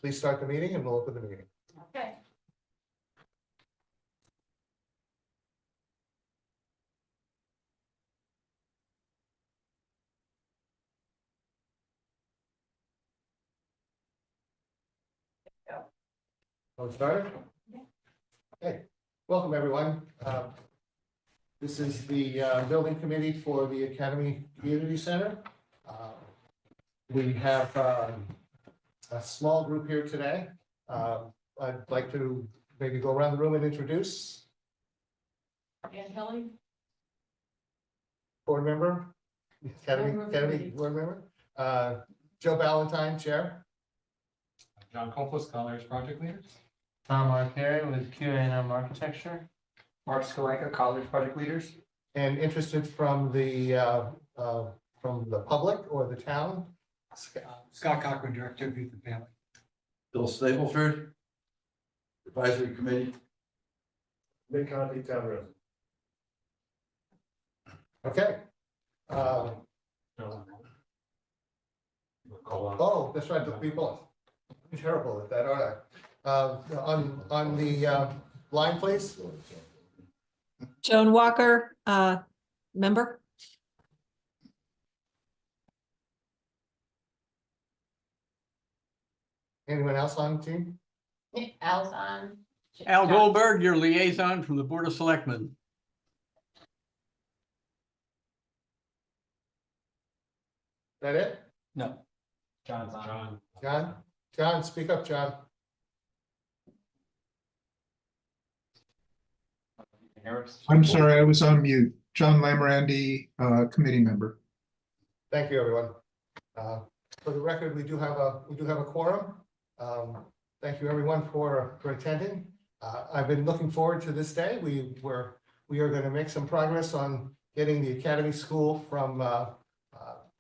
please start the meeting and we'll open the meeting. Okay. Want to start? Okay, welcome everyone. This is the building committee for the Academy Community Center. We have a small group here today. I'd like to maybe go around the room and introduce. Ann Kelly. Board member, Academy Member of the committee. board member. Joe Ballantyne, chair. John Colpus, Colliers project leader. Tom Arcari with QA+M architecture. Mark Skolenka, Colliers project leaders. And interested from the public or the town. Scott Cochran, director of youth and family. Bill Stableford, Advisory Committee. Nick Conti, town resident. Okay. Oh, that's right, the people. I'm terrible at that, aren't I? On the line, please. Joan Walker, member. Anyone else on the team? Al's on. Al Goldberg, your liaison from the Board of Selectmen. That it? No. John's on. John, speak up, John. I'm sorry, I was on mute. John Lamorandi, committee member. Thank you, everyone. For the record, we do have a quorum. Thank you, everyone, for attending. I've been looking forward to this day. We are going to make some progress on getting the Academy School from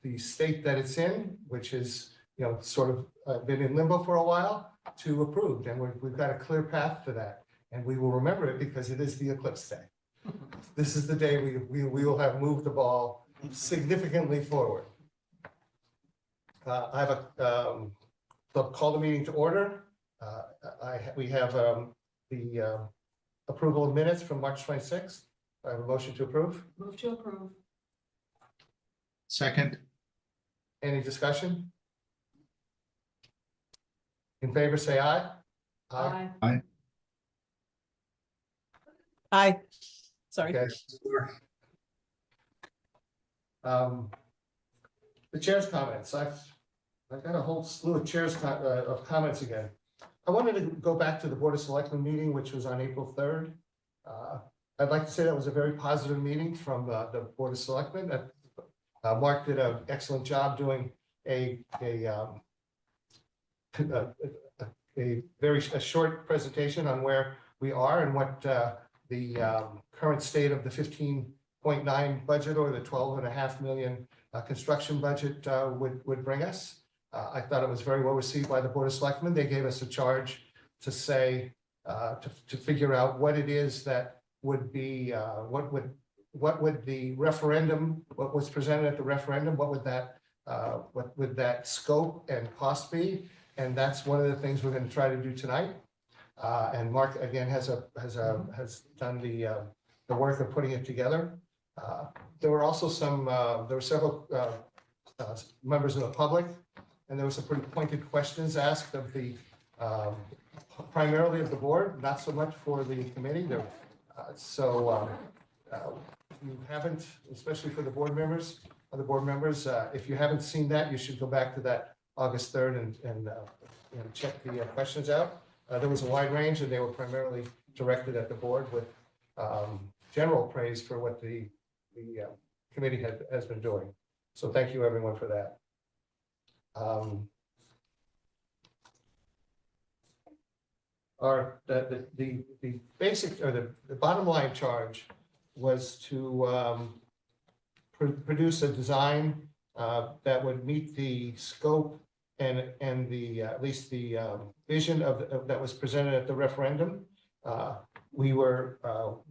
the state that it's in, which is, sort of been in limbo for a while, to approved, and we've got a clear path to that. And we will remember it because it is the eclipse day. This is the day we will have moved the ball significantly forward. I have I'll call the meeting to order. We have the approval of minutes from March 26th. I have a motion to approve. Move to approve. Second, Any discussion? In favor, say aye. Aye. Aye. Sorry. Okay. The chair's comments. I've got a whole slew of of comments again. I wanted to go back to the Board of Selectmen meeting, which was on April 3rd. I'd like to say that was a very positive meeting from the Board of Selectmen. Mark did an excellent job doing a short presentation on where we are and what the current state of the 15.9 budget or the 12.5 million construction budget would bring us. I thought it was very well received by the Board of Selectmen. They gave us a charge to say, to figure out what it is that would be, what would the referendum, what was presented at the referendum, what would that scope and cost be? And that's one of the things we're going to try to do tonight. And Mark again has done the work of putting it together. There were also there were several members of the public, and there were some pretty pointed questions asked of the primarily of the board, not so much for the committee. You haven't, especially for the board members, if you haven't seen that, you should go back to that August 3rd and check the questions out. There was a wide range, and they were primarily directed at the board with general praise for what the committee has been doing. So thank you, everyone, for that. The basic or the bottom line charge was to produce a design that would meet the scope and the at least the vision of that was presented at the referendum. We will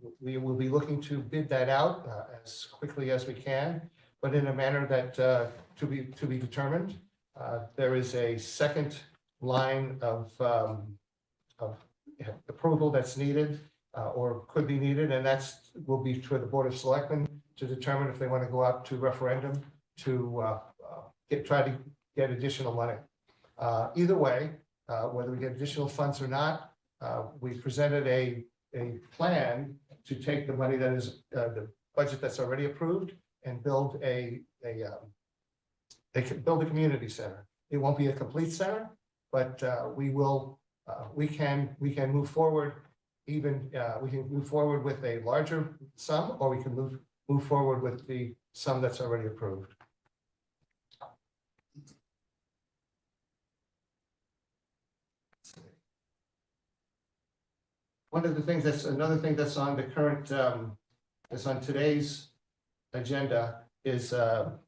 be looking to bid that out as quickly as we can, but in a manner that to be determined. There is a second line of approval that's needed or could be needed, and will be for the Board of Selectmen to determine if they want to go out to referendum to try to get additional money. Either way, whether we get additional funds or not, we presented a plan to take the money that is the budget that's already approved and build a community center. It won't be a complete center, but we can move forward. Even we can move forward with a larger sum, or we can move forward with the sum that's already approved. Another thing that's on the current, that's on today's agenda is to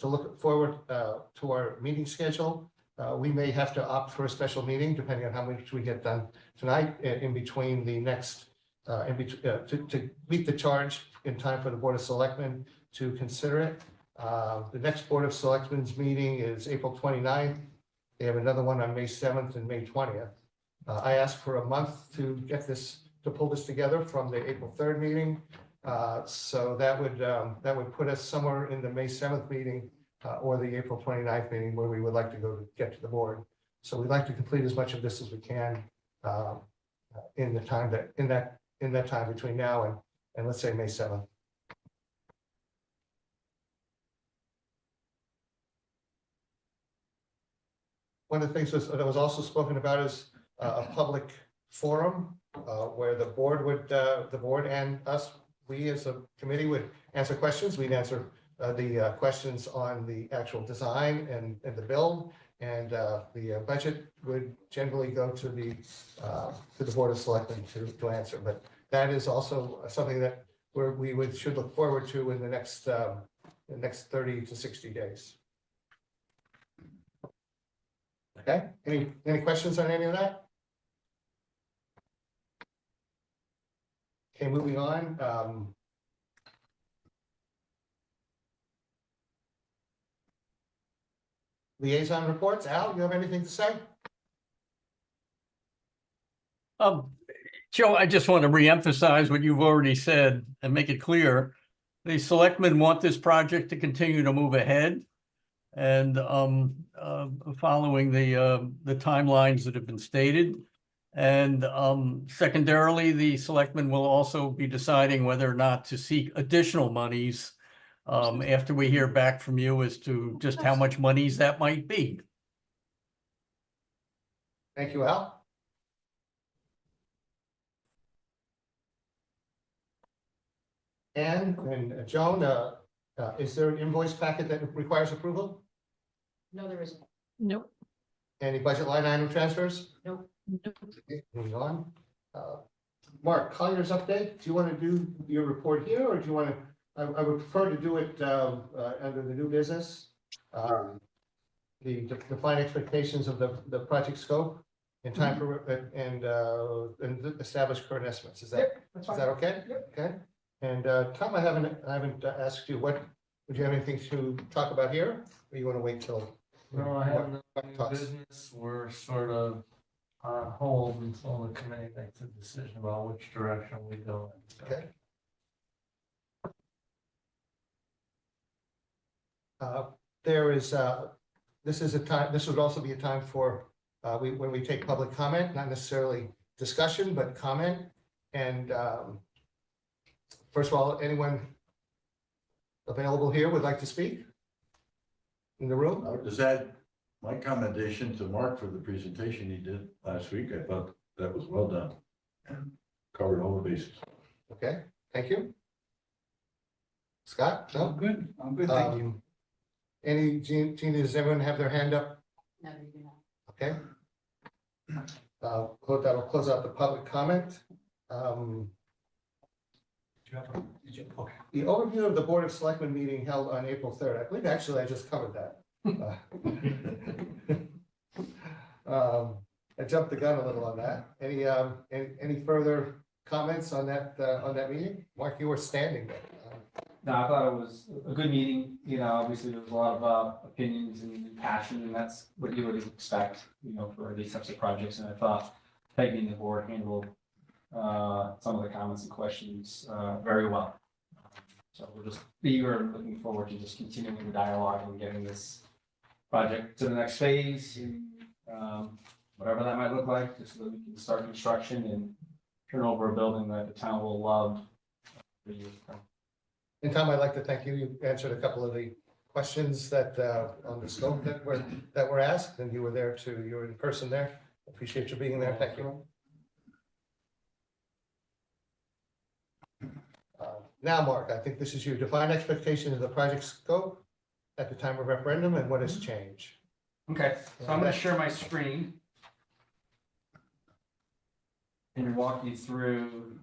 look forward to our meeting schedule. We may have to opt for a special meeting depending on how much we get done tonight in between the next, to meet the charge in time for the Board of Selectmen to consider it. The next Board of Selectmen's meeting is April 29th. They have another one on May 7th and May 20th. I asked for a month to pull this together from the April 3rd meeting. So that would put us somewhere in the May 7th meeting or the April 29th meeting where we would like to go to get to the board. So we'd like to complete as much of this as we can in that time between now and let's say May 7th. One of the things that was also spoken about is a public forum where the board and us, we as a committee would answer questions. We'd answer the questions on the actual design and the build, and the budget would generally go to the Board of Selectmen to answer. But that is also something that we should look forward to in the next 30 to 60 days. Okay, any questions on any of that? Okay, moving on. Liaison reports. Al, you have anything to say? Joe, I just want to reemphasize what you've already said and make it clear. The selectmen want this project to continue to move ahead, and following the timelines that have been stated. And secondarily, the selectmen will also be deciding whether or not to seek additional monies after we hear back from you as to just how much monies that might be. Thank you, Al. And Joan, is there an invoice packet that requires approval? No, there isn't. Nope. Any budget line item transfers? Nope. Okay, moving on. Mark, Colliers update. Do you want to do your report here, or do you want to? I would prefer to do it under the new business. The define expectations of the project scope in time for and establish current estimates. Is that okay? Yep. Okay. And Tom, I haven't asked you would you have anything to talk about here, or you want to wait till? No, I have no new talks? business. We're sort of on hold until the committee makes a decision about which direction we go in. So. Okay. This would also be a time for when we take public comment, not necessarily discussion, but comment. And first of all, anyone available here would like to speak in the room? I would just add my commendation to Mark for the presentation he did last week. I thought that was well done and covered all the bases. Okay, thank you. Scott? No? I'm good, thank you. Gina, does everyone have their hand up? No, they do not. Okay. That'll close out the public comment. Okay. The overview of the Board of Selectmen meeting held on April 3rd. I believe actually I just covered that. I jumped the gun a little on that. Any further comments on that meeting? Mark, you were standing there. No, I thought it was a good meeting, you know, obviously there was a lot of opinions and passion, and that's what you would expect, you know, for these types of projects, and I thought Peggy and the board handled some of the comments and questions very well. So we're just eager and looking forward to just continuing the dialogue and getting this project to the next phase, whatever that might look like, just so that we can start construction and turn over a building that the town will love for years to come. And Tom, I'd like to thank you. You answered a couple of the questions that, on the scope that were asked, and you were there too. You were in person there. Appreciate you being there. Thank you. Now, Mark, I think this is your defined expectation of the project scope at the time of referendum and what has changed. Okay, so I'm gonna share my screen and walk you through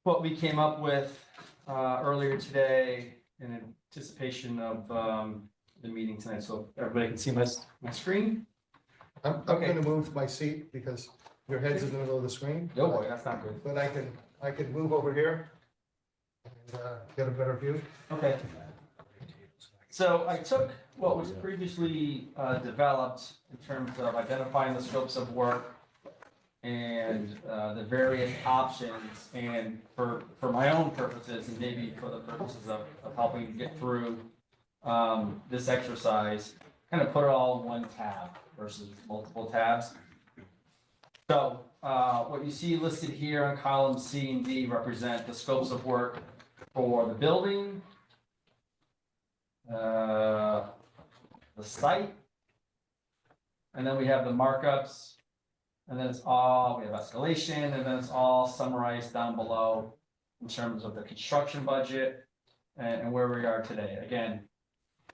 what we came up with earlier today in anticipation of the meeting tonight, so everybody can see my screen. I'm Okay. going to move my seat because your head's in the middle of the screen. Oh boy, that's not good. But I can move over here and get a better view. Okay. So I took what was previously developed in terms of identifying the scopes of work and the various options, and for my own purposes and maybe for the purposes of helping to get through this exercise, kind of put it all in one tab versus multiple tabs. So what you see listed here on columns C and D represent the scopes of work for the building, the site, and then we have the markups, and then we have escalation, and then it's all summarized down below in terms of the construction budget and where we are today. Again,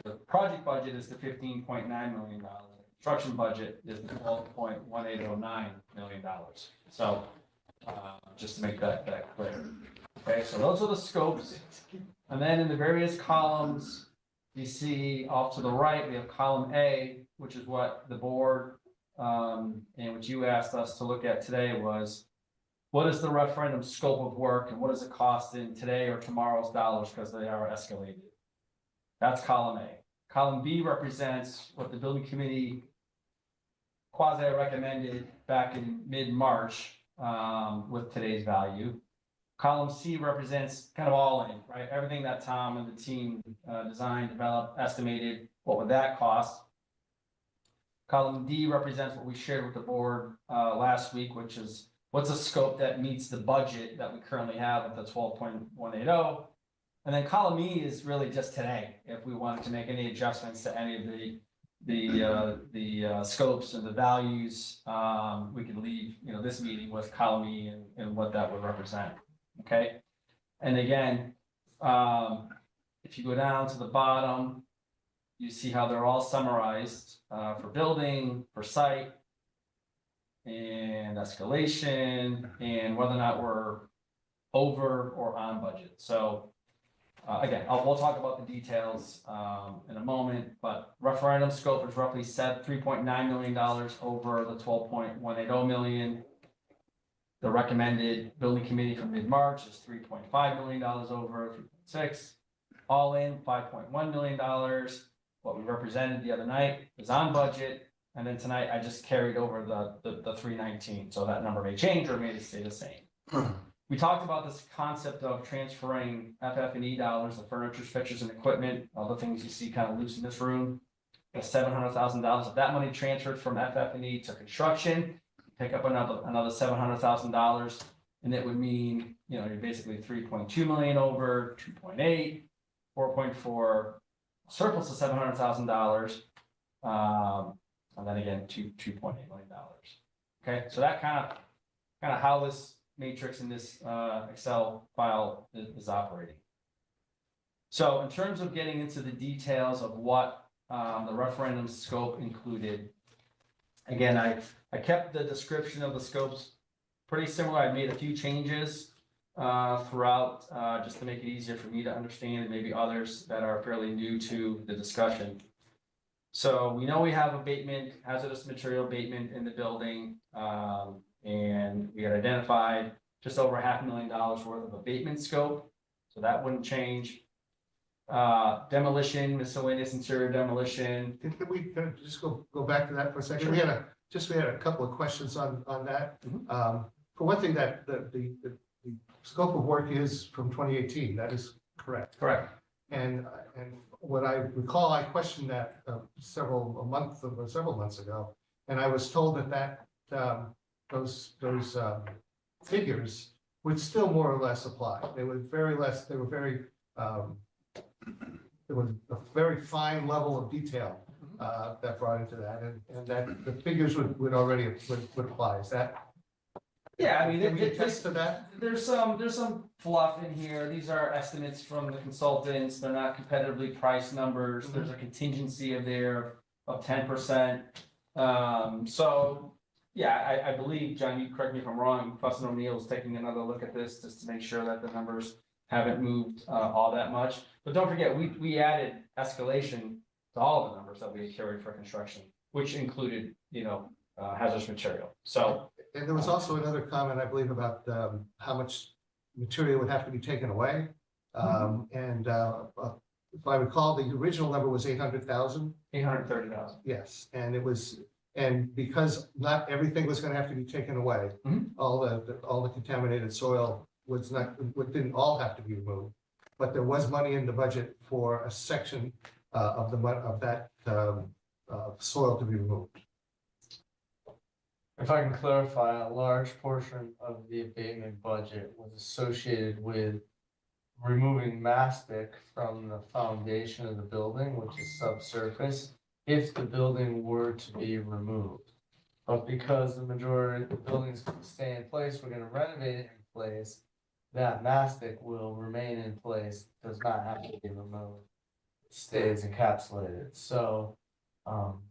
the project budget is the $15.9 million. The construction budget is the $12.1809 million. So just to make that clear. Okay, so those are the scopes. And then in the various columns, you see off to the right, we have column A, which is what the board and what you asked us to look at today was, what is the referendum scope of work and what does it cost in today or tomorrow's dollars, because they are escalated. That's column A. Column B represents what the building committee quasi recommended back in mid-March with today's value. Column C represents kind of all in, right? Everything that Tom and the team designed, developed, estimated, what would that cost? Column D represents what we shared with the board last week, which is what's a scope that meets the budget that we currently have at the 12.180. And then column E is really just today, if we wanted to make any adjustments to any of the scopes and the values, we could leave, you know, this meeting with column E and what that would represent. Okay, and again, if you go down to the bottom, you see how they're all summarized for building, for site, and escalation, and whether or not we're over or on budget. So again, we'll talk about the details in a moment, but referendum scope is roughly set $3.9 million over the 12.180 million. The recommended building committee from mid-March is $3.5 million over 3.6, all in $5.1 million. What we represented the other night is on budget, and then tonight I just carried over the 319. So that number may change or may stay the same. We talked about this concept of transferring FF&E dollars, the furniture, fixtures, and equipment, all the things you see kind of loose in this room. The $700,000. If that money transferred from FF&E to construction, pick up another $700,000, and it would mean, you know, you're basically 3.2 million over 2.8, 4.4, surplus of $700,000, and then again 2.8 million dollars. Okay, so that kind of how this matrix in this Excel file is operating. So in terms of getting into the details of what the referendum scope included, again, I kept the description of the scopes pretty similar. I made a few changes throughout just to make it easier for me to understand, and maybe others that are fairly new to the discussion. So we know we have abatement, hazardous material abatement in the building, and we had identified just over $500,000 worth of abatement scope. So that wouldn't change. Demolition, miscellaneous interior demolition. Can I just go back to that for a second? We had a couple of questions on that. Mhm. For one thing, that the scope of work is from 2018. That is correct. Correct. And what I recall, I questioned that several months ago, and I was told that those figures would still more or less apply. They were very less. They were very there was a very fine level of detail that brought into that, and that the figures would already would apply. Is that? Yeah, I mean, Can we attest to that? there's some fluff in here. These are estimates from the consultants. They're not competitively priced numbers. There's a contingency of 10%. So yeah, I believe, John, you correct me if I'm wrong, Fuss and O'Neill's taking another look at this just to make sure that the numbers haven't moved all that much. But don't forget, we added escalation to all of the numbers that we had carried for construction, which included, hazardous material. So. And there was also another comment, I believe, about how much material would have to be taken away. And if I recall, the original number was 800,000. 830,000. Yes, and because not everything was going to have to be taken away, all the contaminated soil didn't all have to be removed, but there was money in the budget for a section of that soil to be removed. If I can clarify, a large portion of the abatement budget was associated with removing mastic from the foundation of the building, which is subsurface, if the building were to be removed. But because the majority of the building's gonna stay in place, we're gonna renovate it in place, that mastic will remain in place, does not have to be removed. It stays encapsulated, so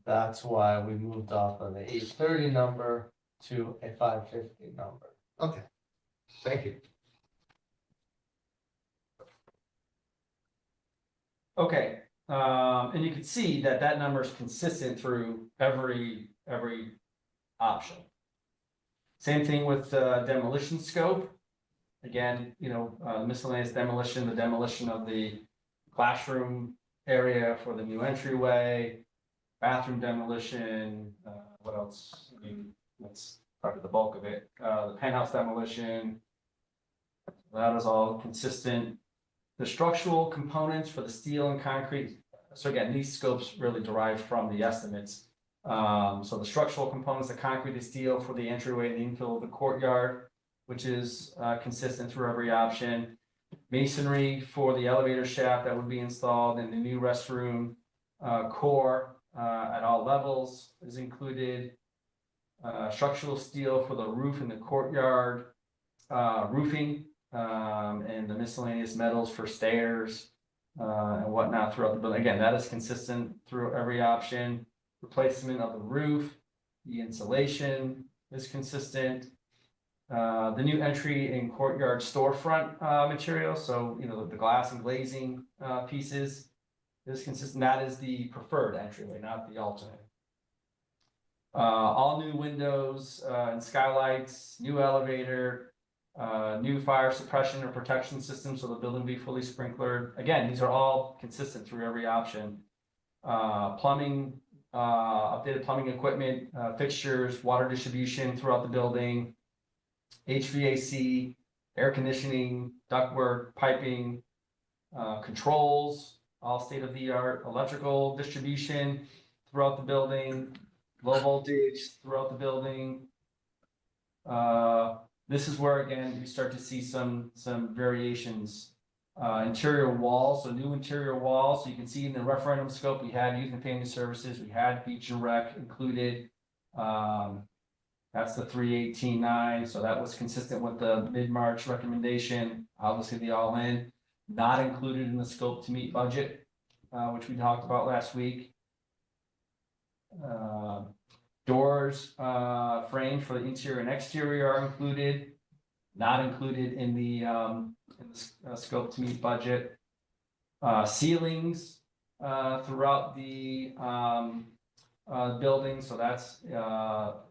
that's why we moved off of the 830 number to a 550 number. Okay, thank you. Okay, and you can see that number is consistent through every option. Same thing with the demolition scope. Again, miscellaneous demolition, the demolition of the classroom area for the new entryway, bathroom demolition, what else? I mean, that's probably the bulk of it. The penthouse demolition, that is all consistent. The structural components for the steel and concrete. So again, these scopes really derive from the estimates. So the structural components, the concrete, the steel for the entryway, the infill of the courtyard, which is consistent through every option. Masonry for the elevator shaft that would be installed in the new restroom core at all levels is included. Structural steel for the roof in the courtyard, roofing, and the miscellaneous metals for stairs and whatnot throughout the building. Again, that is consistent through every option. Replacement of the roof, the insulation is consistent. The new entry and courtyard storefront material, so the glass and glazing pieces is consistent. That is the preferred entryway, not the alternate. All new windows and skylights, new elevator, new fire suppression or protection system, so the building will be fully sprinklered. Again, these are all consistent through every option. Plumbing, updated plumbing equipment, fixtures, water distribution throughout the building, HVAC, air conditioning, ductwork, piping, controls, all state-of-the-art electrical distribution throughout the building, low voltage throughout the building. This is where, again, you start to see some variations. Interior walls, so new interior walls. So you can see in the referendum scope, we had youth and family services, we had beach and rec included. That's the 318.9, so that was consistent with the mid-March recommendation. Obviously, the all-in, not included in the scope to meet budget, which we talked about last week. Doors, frames for the interior and exterior are included, not included in the scope to meet budget. Ceilings throughout the building, so that's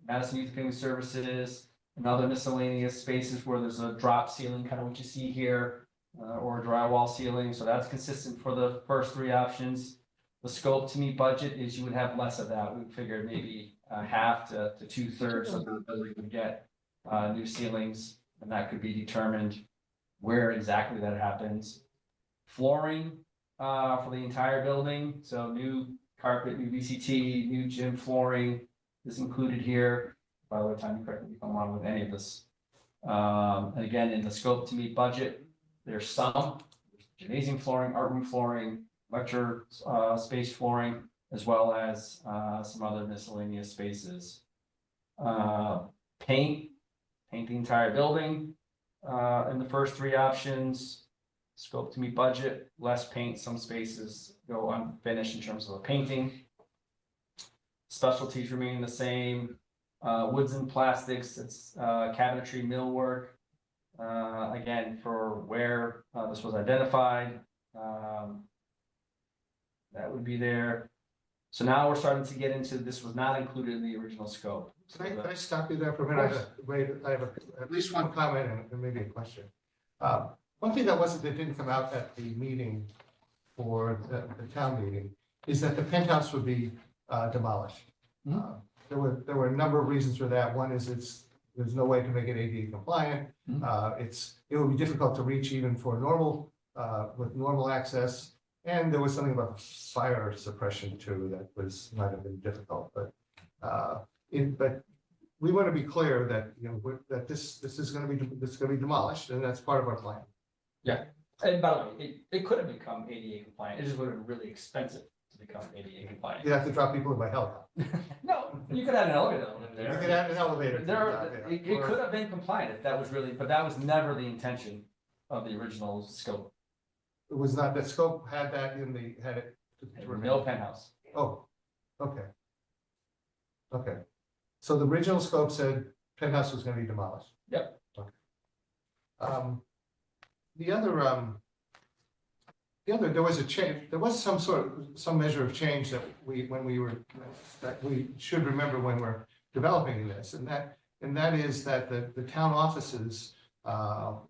Madison Youth and Family Services and other miscellaneous spaces where there's a drop ceiling, kind of what you see here. or drywall ceiling, so that's consistent for the first three options. The scope to meet budget is you would have less of that. We figured maybe half to 2/3 of the building would get new ceilings, and that could be determined where exactly that happens. Flooring for the entire building, so new carpet, new VCT, new gym flooring is included here. By the way, Tom, you correct me if I'm wrong with any of this. And again, in the scope to meet budget, there's some gymnasium flooring, art room flooring, lecture space flooring, as well as some other miscellaneous spaces. Paint the entire building in the first three options. Scope to meet budget, less paint, some spaces go unfinished in terms of the painting. Specialties remain the same. Woods and plastics, it's cabinetry, millwork. Again, for where this was identified, that would be there. So now we're starting to get into, this was not included in the original scope. Can I stop you there for a minute? I have at least one comment and maybe a question. One thing that didn't come out at the meeting for the town meeting is that the penthouse would be demolished. There were a number of reasons for that. One is there's no way to make it ADA compliant. It would be difficult to reach even for with normal access. And there was something about fire suppression too that might have been difficult. But we want to be clear that that this is going to be demolished, and that's part of our plan. Yeah, and by the way, it could have become ADA compliant. It just would have been really expensive to become ADA compliant. You have to drop people in by helicopter. No, you could add an elevator in there. You could add an elevator. It could have been compliant if that was really, but that was never the intention of the original scope. It was not, the scope had that had it. No penthouse. Oh, okay. Okay. So the original scope said penthouse was gonna be demolished. Yep. Okay. There was a change, there was some measure of change that we should remember when we're developing this, and that is that the town offices are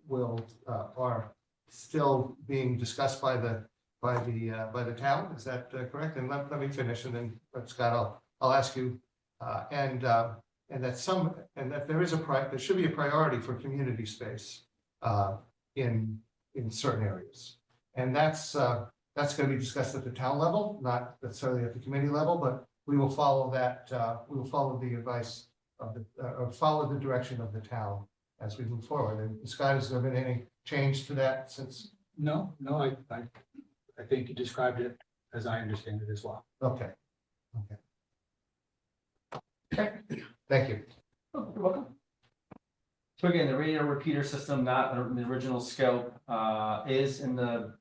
still being discussed by the town. Is that correct? And let me finish, and then Scott, I'll ask you. And that there should be a priority for community space in certain areas, and that's going to be discussed at the town level, not necessarily at the committee level, but we will follow that. We will follow the advice of or follow the direction of the town as we move forward. And Scott, has there been any change to that since? No, I think you described it as I understand it as well. Okay. Thank you. Oh, you're welcome. So again, the radio repeater system, not in the original scope, is in the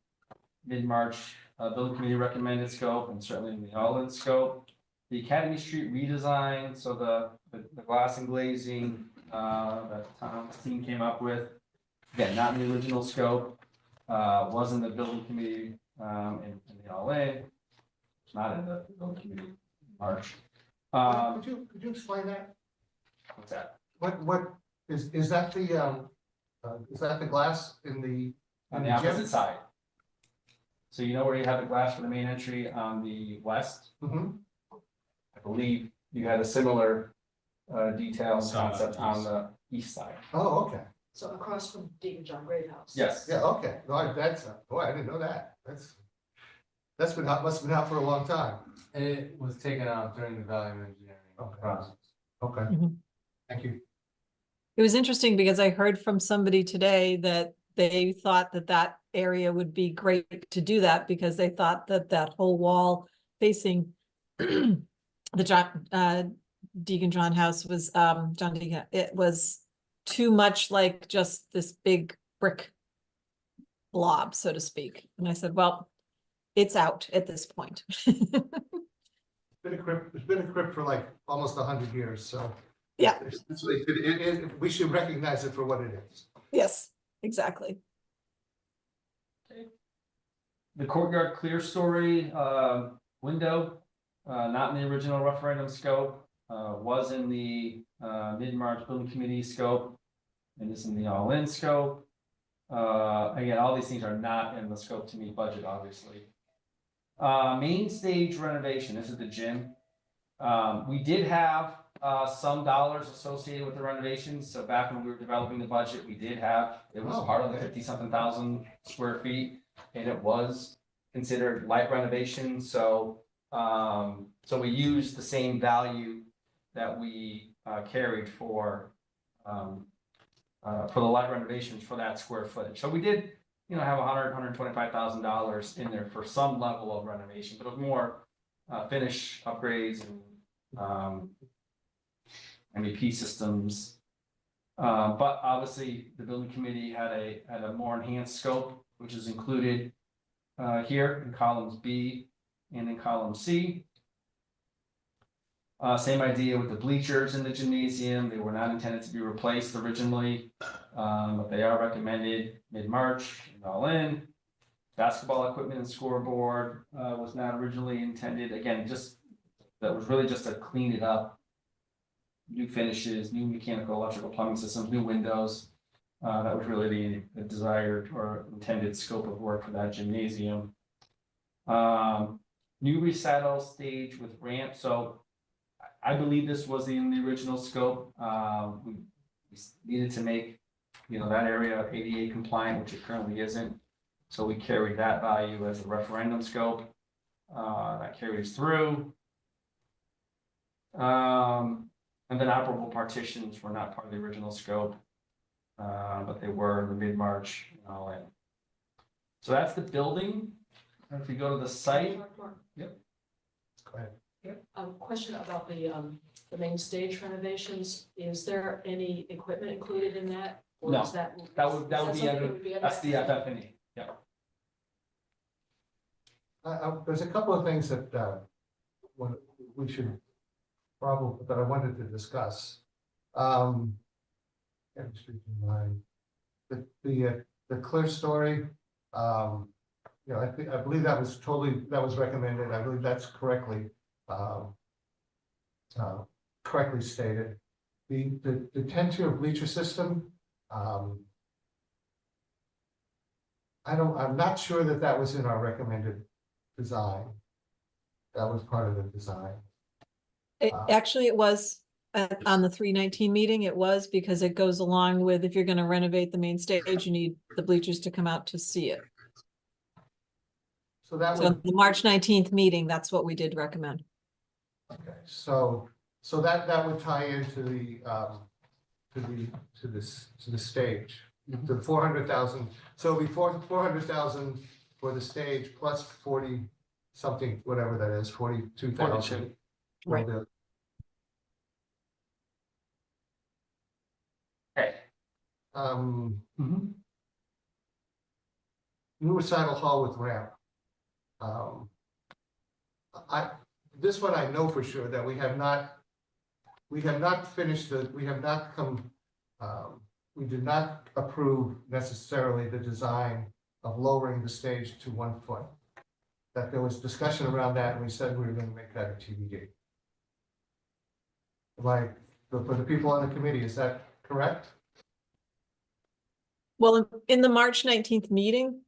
mid-March building committee recommended scope, and certainly in the all-in scope. The Academy Street redesign, so the glass and glazing that Tom's team came up with, again, not in the original scope, was in the building committee in the all-in, not in the building committee March. Could you explain that? What's that? What is that the glass in the On the opposite side. So you know where you have the glass for the main entry on the west? Mm-hmm. I believe you had a similar detail concept on the east side. Oh, okay. So across from Deacon John Greathouse. Yes. Yeah, okay. No, I didn't know that. That's been out, must have been out for a long time. It was taken out during the value engineering process. Okay. Mhm. Thank you. It was interesting because I heard from somebody today that they thought that area would be great to do that because they thought that whole wall facing the Deacon John house was John Deacon. It was too much like just this big brick blob, so to speak. And I said, well, it's out at this point. It's been a crypt for like almost 100 years, so. Yeah. We should recognize it for what it is. Yes, exactly. The courtyard clear story window, not in the original referendum scope, was in the mid-March building committee scope, and is in the all-in scope. Again, all these things are not in the scope to meet budget, obviously. Main stage renovation, this is the gym. We did have some dollars associated with the renovations, so back when we were developing the budget, we did have, it was Oh, part of the okay. 50-something thousand square feet, and it was considered light renovation, so we used the same value that we carried for the light renovations for that square footage. So we did, have $125,000 in there for some level of renovation, but it was more finish upgrades and MEP systems. But obviously, the building committee had a more enhanced scope, which is included here in columns B and in column C. Same idea with the bleachers in the gymnasium. They were not intended to be replaced originally, but they are recommended mid-March and all in. Basketball equipment and scoreboard was not originally intended. Again, that was really just to clean it up. New finishes, new mechanical, electrical, plumbing systems, new windows. That was really the desired or intended scope of work for that gymnasium. New recital stage with ramp. So I believe this was in the original scope. We needed to make, that area ADA compliant, which it currently isn't. So we carried that value as the referendum scope. That carries through. And then operable partitions were not part of the original scope, but they were in the mid-March and all in. So that's the building. And if you go to the site, Mark, Go ahead. question about the main stage renovations. Is there any equipment included in that? Or No, is that would is be something under, that would be that's the under- FF&E. Yeah. There's a couple of things that we should probably, that I wanted to discuss. Chemistry design. The clear story, I believe that was recommended. I believe that's correctly stated. The 10-tier bleacher system, I'm not sure that was in our recommended design. That was part of the design. Actually, it was on the 319 meeting, it was because it goes along with, if you're gonna renovate the main stage, you need the bleachers to come out to see it. So that So would, the March 19th meeting, that's what we did recommend. okay, so that would tie into the stage, the 400,000. So before 400,000 for the stage plus 40 something, whatever that is, 42,000. Right. Okay. New recital hall with ramp. This one I know for sure that we have not finished we did not approve necessarily the design of lowering the stage to 1 foot. That there was discussion around that, and we said we were going to make that a TBD. For the people on the committee, is that correct? Well, in the March 19th meeting,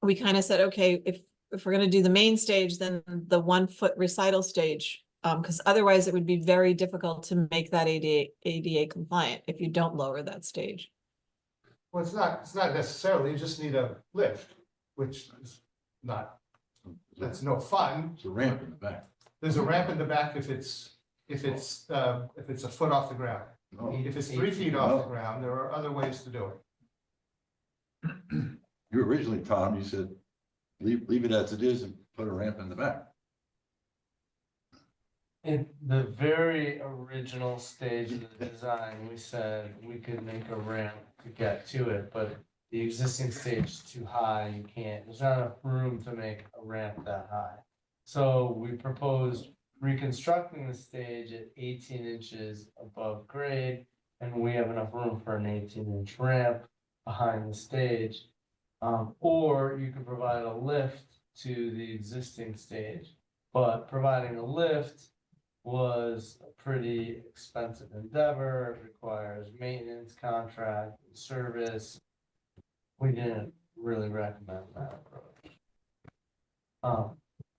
we kind of said, okay, if we're gonna do the main stage, then the 1 foot recital stage, because otherwise it would be very difficult to make that ADA compliant if you don't lower that stage. Well, it's not necessarily, you just need a lift, which is that's no fun. It's a ramp in the back. There's a ramp in the back if it's a foot off the ground. No, If it's 3 feet off the ground, there are other ways to do it. you originally, Tom, you said, leave it as it is and put a ramp in the back. In the very original stage of the design, we said we could make a ramp to get to it, but the existing stage is too high, there's not enough room to make a ramp that high. So we proposed reconstructing the stage at 18 inches above grade, and we have enough room for an 18-inch ramp behind the stage. Or you could provide a lift to the existing stage, but providing a lift was a pretty expensive endeavor. It requires maintenance contract, service. We didn't really recommend that approach.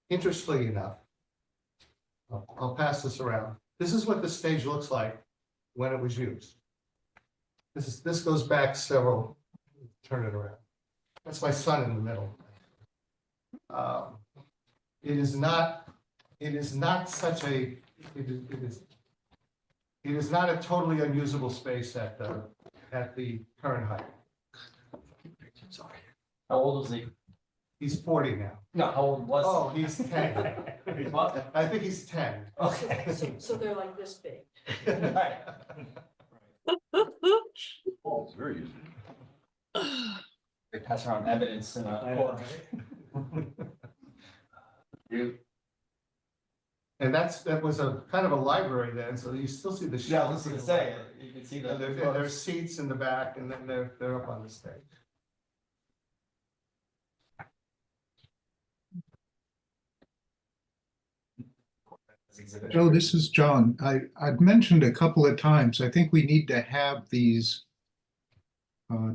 Interestingly enough, I'll pass this around. This is what the stage looks like when it was used. This goes back several, turn it around. That's my son in the middle. It is not such a, it is not a totally unusable space at the current height. How old was he? He's 40 now. No, how old was? Oh, he's 10. He's what? I think he's 10. Okay. So they're like this big. Right. Oh, it's very useful. They pass around evidence in a court. You, And that was a kind of a library then, so you still see the yeah, I was shelves. gonna say, you can see And the. there's seats in the back, and then they're up on the stage. Joe, this is John. I've mentioned a couple of times, I think we need to have these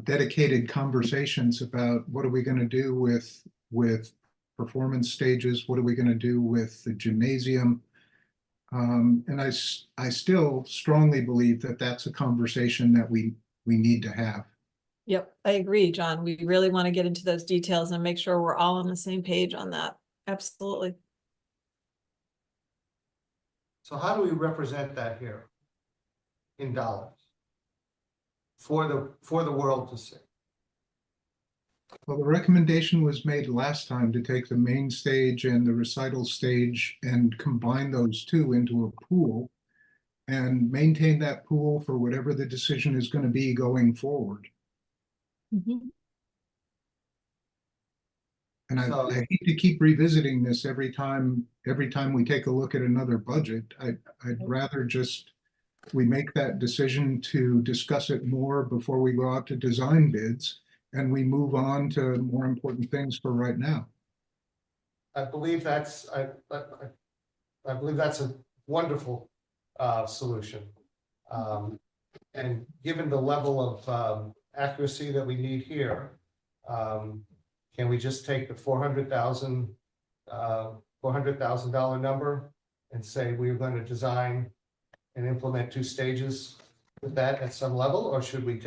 dedicated conversations about what are we going to do with performance stages? What are we going to do with the gymnasium? And I still strongly believe that that's a conversation that we need to have. Yep, I agree, John. We really want to get into those details and make sure we're all on the same page on that. Absolutely. So how do we represent that here in dollars for the world to see? Well, the recommendation was made last time to take the main stage and the recital stage and combine those two into a pool and maintain that pool for whatever the decision is going to be going forward. Mhm. And So- I hate to keep revisiting this every time we take a look at another budget. I'd rather just we make that decision to discuss it more before we go out to design bids, and we move on to more important things for right now. I believe that's a wonderful solution. And given the level of accuracy that we need here, can we just take the $400,000 number and say we're going to design and implement 2 stages with that at some level, or should we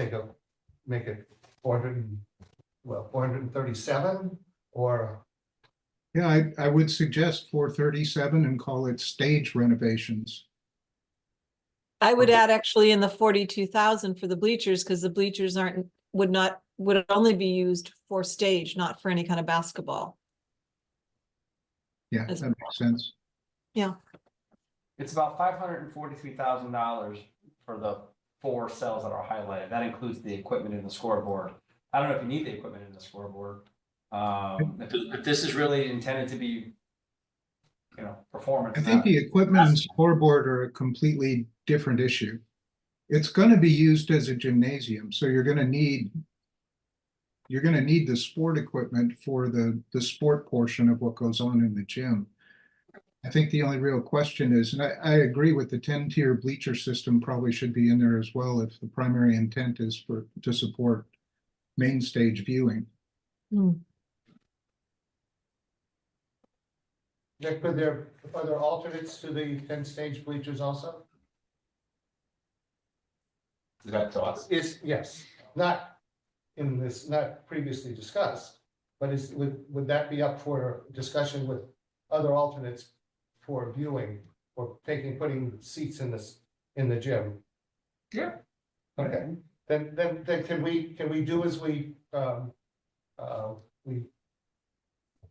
make it 437 or? Yeah, I would suggest 437 and call it stage renovations. I would add actually in the 42,000 for the bleachers, because the bleachers would only be used for stage, not for any kind of basketball. Yeah, As that makes sense. It's about $543,000 for the 4 cells that are highlighted. That includes the equipment in the scoreboard. I don't know if you need the equipment in the scoreboard. If this is really intended to be, performance. I think the equipment and scoreboard are a completely different issue. It's going to be used as a gymnasium, so you're going to need the sport equipment for the sport portion of what goes on in the gym. I think the only real question is, and I agree with the 10-tier bleacher system probably should be in there as well if the primary intent is to support main stage viewing. Nick, are there alternates to the 10-stage bleachers also? Is that thoughts? Yes, not in this, not previously discussed, but would that be up for discussion with other alternates for viewing or putting seats in the gym? Yeah. Okay, then can we do as we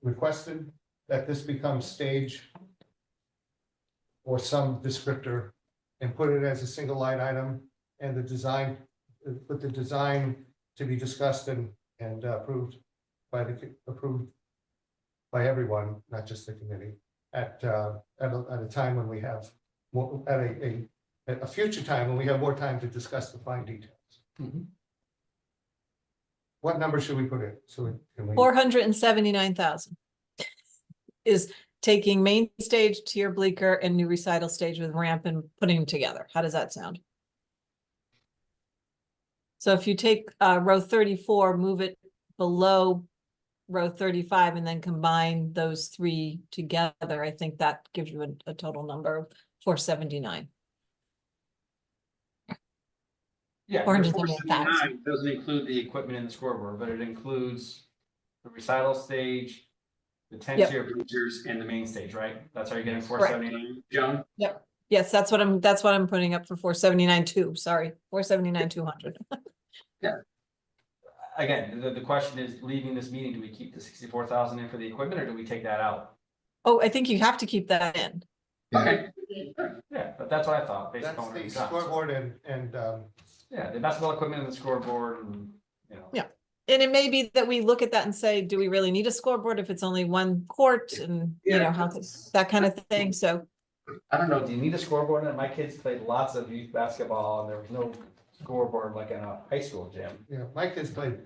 requested, that this becomes stage or some descriptor and put it as a single line item, and the design, put the design to be discussed and approved by everyone, not just the committee, at a time when we have more, at a future time when we have more time to discuss the fine details. Mhm. What number should we put in? So can we? 479,000 is taking main stage, tier bleaker, and new recital stage with ramp and putting them together. How does that sound? So if you take row 34, move it below row 35 and then combine those three together, I think that gives you a total number of 479. Yeah, the 479,000. 479 doesn't include the equipment in the scoreboard, but it includes the recital stage, the 10-tier bleachers, and the main stage, right? That's how you're getting 479, Joan? Yep. Yes, that's what I'm putting up for 479 too. Sorry, 479 200. Again, the question is, leaving this meeting, do we keep the 64,000 in for the equipment, or do we take that out? Oh, I think you have to keep that in. Okay. Yeah, but that's what I thought, based That's on what the we've done. scoreboard and, Yeah, the basketball equipment and the scoreboard and, you know. Yeah. And it may be that we look at that and say, do we really need a scoreboard if it's only one court and, you know, how that kind of thing. So I don't know, do you need a scoreboard? And my kids played lots of youth basketball and there was no scoreboard like in a high school gym. my kids played,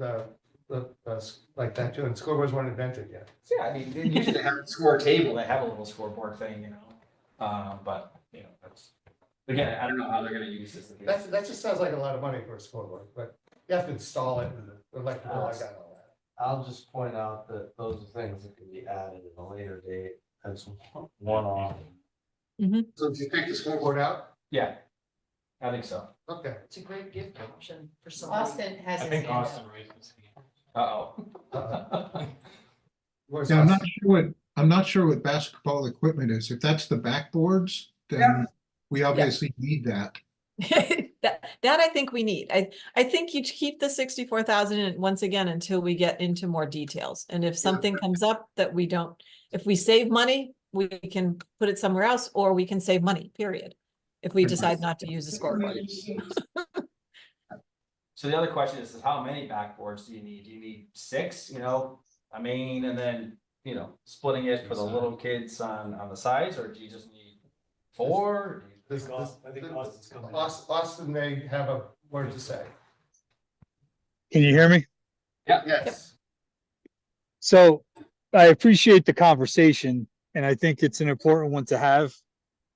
like that too, and scoreboards weren't invented yet. Yeah, I mean, they usually have a score table, they have a little scoreboard thing, you know, but, you know, that's, again, I don't know how they're gonna use this. That just sounds like a lot of money for a scoreboard, but you have to install it and the electrical, I got all that. I'll just point out that those are things that can be added at a later date as one-off. So did you take the scoreboard out? Yeah, I think so. Okay. It's a great gift option for somebody. Austin has I his think hand Austin up. raised his hand. Uh-oh. Where's Yeah, us? I'm not sure what basketball equipment is. If that's the backboards, then we obviously need that. that I think we need. I think you keep the 64,000 once again until we get into more details. And if something comes up that we don't, if we save money, we can put it somewhere else, or we can save money, period. If we decide not to use the scoreboard. So the other question is how many backboards do you need? Do you need 6, you know, I mean, and then, you know, splitting it for the little kids on the sides, or do you just need 4? I think Austin's coming. Austin may have a word to say. Can you hear me? Yes. So I appreciate the conversation and I think it's an important one to have.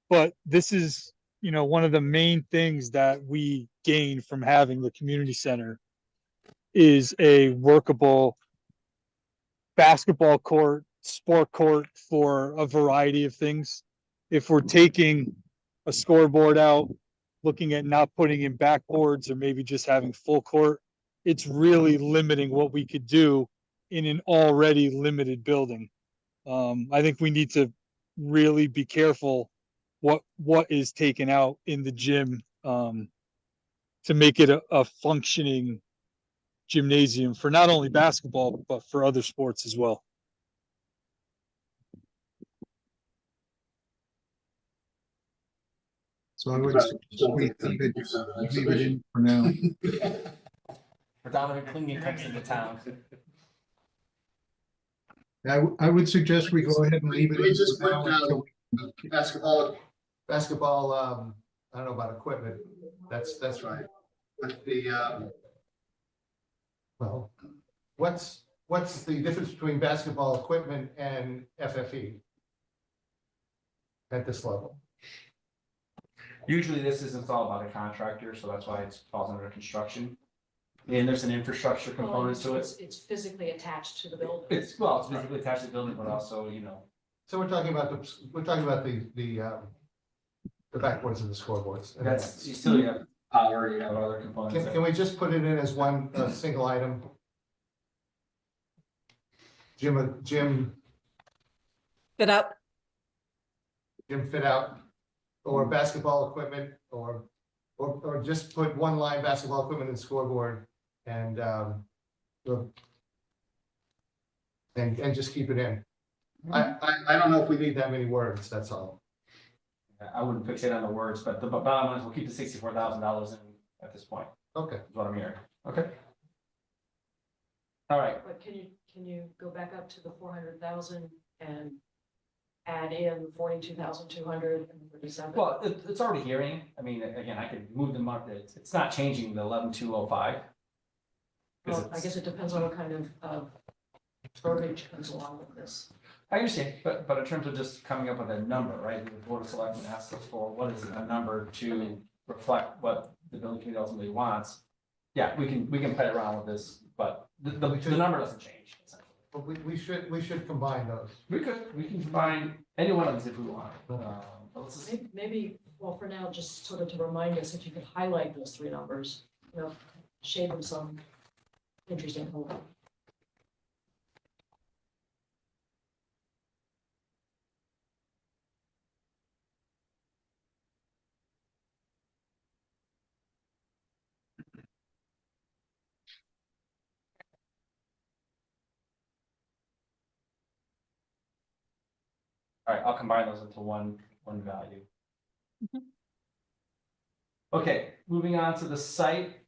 But this is, you know, one of the main things that we gain from having the community center is a workable basketball court, sport court for a variety of things. If we're taking a scoreboard out, looking at not putting in backboards or maybe just having full court, it's really limiting what we could do in an already limited building. I think we need to really be careful what is taken out in the gym to make it a functioning gymnasium for not only basketball, but for other sports as well. So I would suggest we leave it in for now. For Donovan Clingan comes into town. I would suggest we go ahead and leave it We in just for now went until basketball, I don't know about equipment, that's right. But well, what's the difference between basketball equipment and FFE? At this level? Usually this is installed by the contractor, so that's why it falls under construction. And there's an infrastructure component to it. It's physically attached to the building. It's physically attached to the building, but also, you know, So we're talking about the backboards and the scoreboards. And that's, you still have power, you have other components. Can we just put it in as one single item? Gym Fit out. fit out, or basketball equipment, or just put one line basketball equipment and scoreboard and just keep it in. I don't know if we need that many words, that's all. I wouldn't fixate on the words, but the bottom line is we'll keep the $64,000 in at this point, Okay. is what I'm hearing. Okay. All right. But can you go back up to the 400,000 and add in 42,237? Well, it's already hearing. I mean, again, I could move them up. It's not changing the 11,205. Well, I guess it depends on what kind of verbiage comes along with this. I understand, but in terms of just coming up with a number, right? The Board of Selectmen asks us for what is a number to reflect what the building committee ultimately wants. Yeah, we can play around with this, but the number doesn't change. Essentially. But we should combine those. We can combine any one of these if we want. But let's just, Maybe, well, for now, just sort of to remind us, if you could highlight those three numbers, you know, shade them some interesting color. all right, I'll combine those into one value. Mhm. Okay, moving on to the site.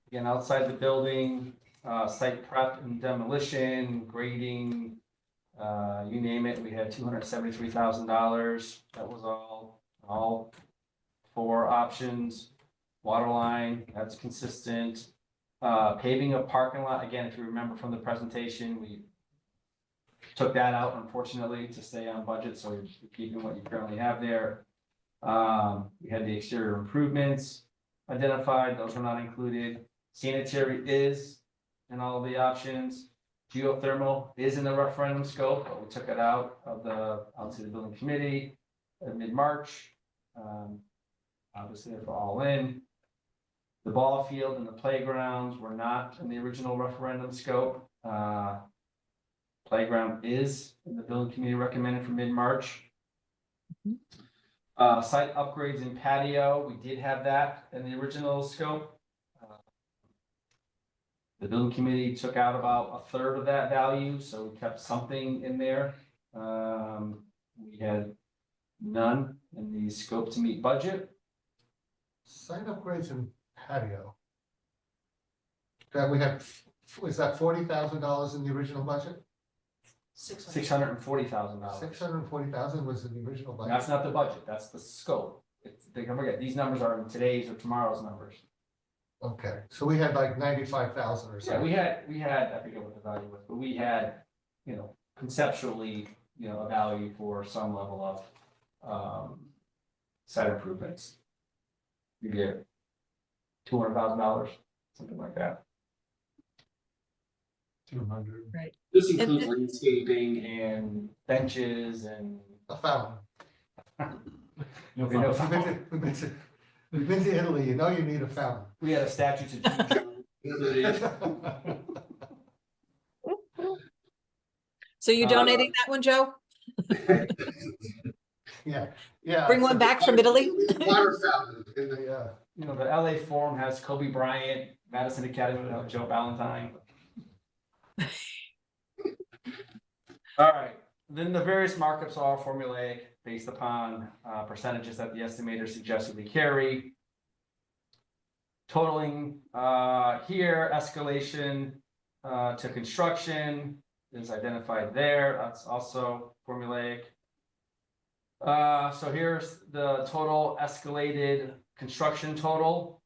Again, outside the building, site prep and demolition, grading, you name it, we had $273,000. That was all 4 options. Water line, that's consistent. Paving a parking lot, again, if you remember from the presentation, we took that out unfortunately to stay on budget, so we're keeping what you currently have there. We had the exterior improvements identified, those were not included. Sanitary is in all of the options. Geothermal is in the referendum scope, but we took it out to the building committee in mid-March. Obviously, they're all in. The ball field and the playgrounds were not in the original referendum scope. Playground is in the building committee recommended for mid-March. Site upgrades and patio, we did have that in the original scope. The building committee took out about 1/3 of that value, so we kept something in there. We had none in the scope to meet budget. Site upgrades and patio. That we had, was that $40,000 in the original budget? $640,000. $640,000 was in the original budget. That's not the budget, that's the scope. Don't forget, these numbers are in today's or tomorrow's numbers. Okay, so we had like 95,000 or Yeah, something. we had, I forget what the value was, but we had, conceptually, a value for some level of site improvements. You get $200,000, something like that. 200. This And- includes landscaping and benches and. A fountain. Okay, no, We've been to Italy, you know you need a fountain. we had a statue to do. So you donating that one, Joe? Yeah. Bring one back from Italy? Water fountain in the, The LA Forum has Kobe Bryant, Madison Academy without Joe Valentine. All right, then the various markups are formulaic based upon percentages that the estimator suggested we carry. Totaling here, escalation to construction is identified there. That's also formulaic. So here's the total escalated construction total.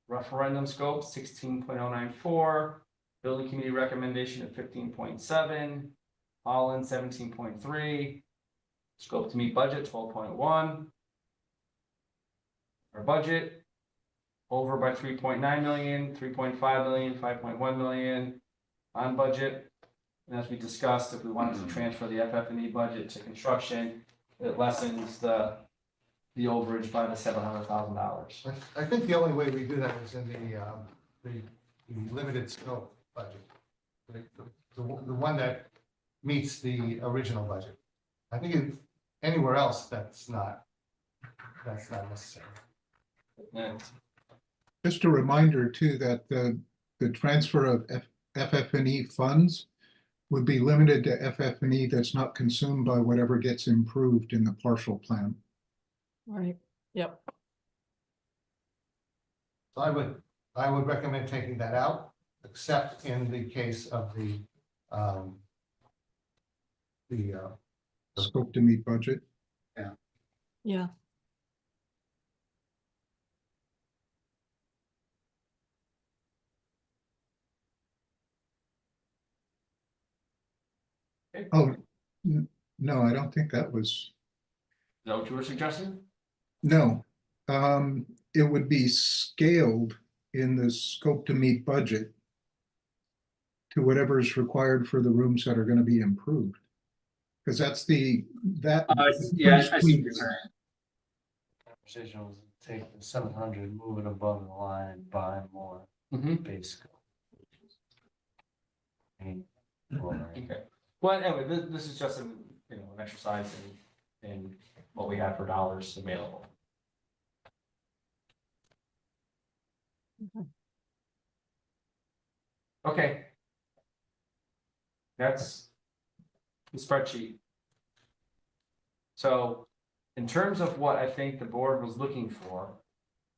Referendum scope 16.094. Building committee recommendation at 15.7. All in 17.3. Scope to meet budget 12.1. Our budget over by 3.9 million, 3.5 million, 5.1 million on budget. And as we discussed, if we wanted to transfer the FF&E budget to construction, it lessens the overage by the $700,000. I think the only way we do that is in the limited scope budget. The one that meets the original budget. I think anywhere else, that's not necessary. And Just a reminder too, that the transfer of FF&E funds would be limited to FF&E that's not consumed by whatever gets improved in the partial plan. Right, yep. So I would recommend taking that out, except in the case of the Scope to meet budget. Yeah. Oh, no, I don't think that was, is that what you were suggesting? no. It would be scaled in the scope to meet budget to whatever is required for the rooms that are gonna be improved. Because that's that. Yeah, I see what you're saying. Conversation was take the 700, move it above the line and buy more Mhm. basically. Okay, well, anyway, this is just an, you know, an exercise in what we have for dollars available. Okay. That's the spreadsheet. So in terms of what I think the board was looking for,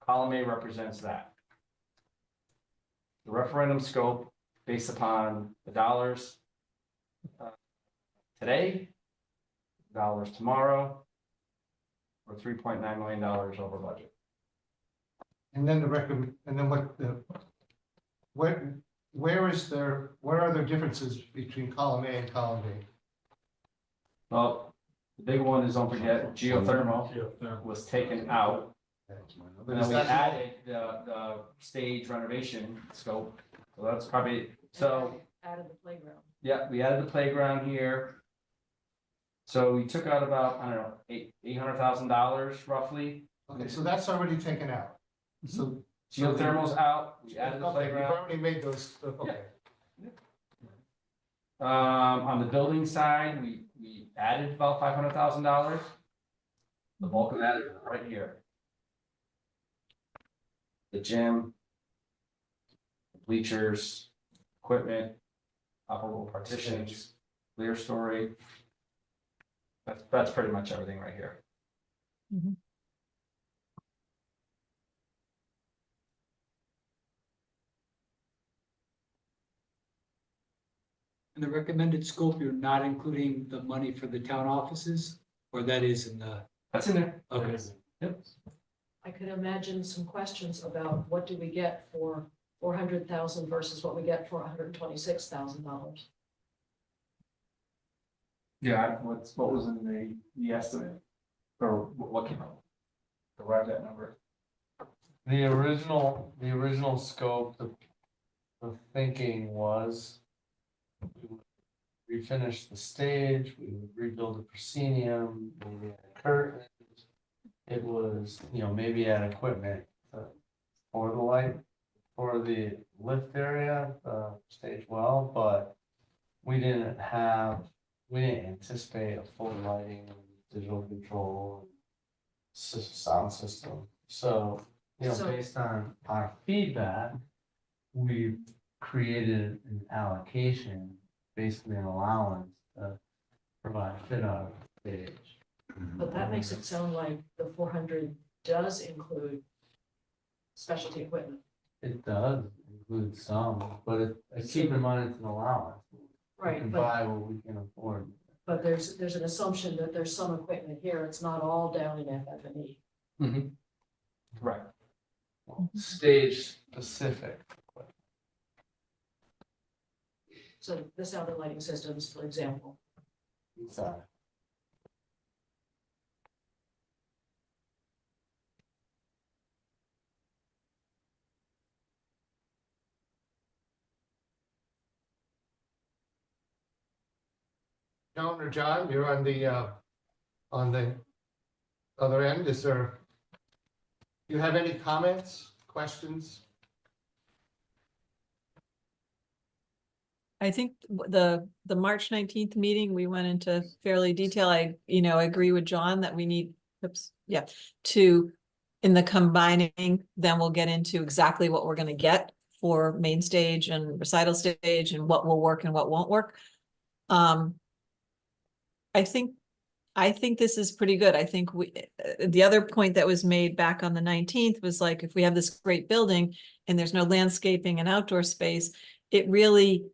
column A represents that. The referendum scope based upon the dollars today, dollars tomorrow, or $3.9 million over budget. And then and then where are there differences between column A and column B? Well, the big one is, don't forget, geothermal was taken out. And then we added the stage renovation scope, so that's probably, so, Added the playground. yeah, we added the playground here. So we took out about, I don't know, $800,000 roughly. Okay, so that's already taken out. So. Geothermal's out, we added the Okay, you've playground. already made those, okay. On the building side, we added about $500,000. The bulk of that is right here. The gym, bleachers, equipment, operable partitions, clear story. That's pretty much everything right here. In the recommended scope, you're not including the money for the town offices, or that is in the, That's in there. okay. Yep. I could imagine some questions about what do we get for 400,000 versus what we get for $126,000. Yeah, what was in the estimate? Or what came out? Arrived at number. The original scope, the thinking was we would refinish the stage, we would rebuild the proscenium, maybe add curtains. It was, you know, maybe add equipment for the light, for the lift area, stage well, but we didn't anticipate a full lighting, digital control, sound system. So, you know, So- based on our feedback, we created an allocation, basically an allowance to provide fit out stage. But that makes it sound like the 400 does include specialty equipment. It does include some, but keep in mind it's an allowance. We Right, can but, buy what we can afford. but there's an assumption that there's some equipment here. It's not all down in FF&E. Right. Stage specific. So the sound and lighting systems, for example. Sorry. Joan or John, you're on the other end. Do you have any comments, questions? I think the March 19th meeting, we went into fairly detail. I agree with John that we need, in the combining, then we'll get into exactly what we're gonna get for main stage and recital stage and what will work and what won't work. I think this is pretty good. I think the other point that was made back on the 19th was like, if we have this great building and there's no landscaping and outdoor space, it really,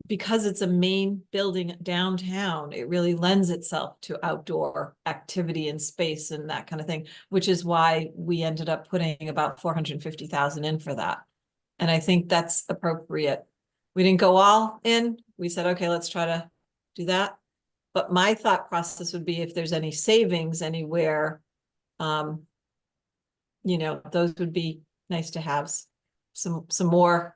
because it's a main building downtown, it really lends itself to outdoor activity and space and that kind of thing, which is why we ended up putting about 450,000 in for that. And I think that's appropriate. We didn't go all in. We said, okay, let's try to do that. But my thought process would be if there's any savings anywhere, those would be nice to have. some more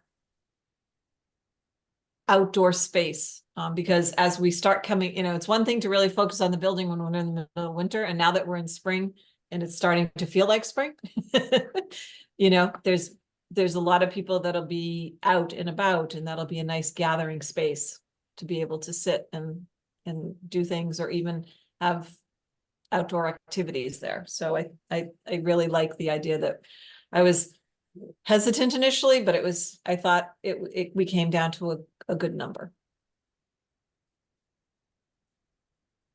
outdoor space, because as we start coming, it's one thing to really focus on the building when we're in the middle of winter, and now that we're in spring and it's starting to feel like spring, there's a lot of people that'll be out and about, and that'll be a nice gathering space to be able to sit and do things, or even have outdoor activities there. So I really like the idea that I was hesitant initially, but I thought we came down to a good number.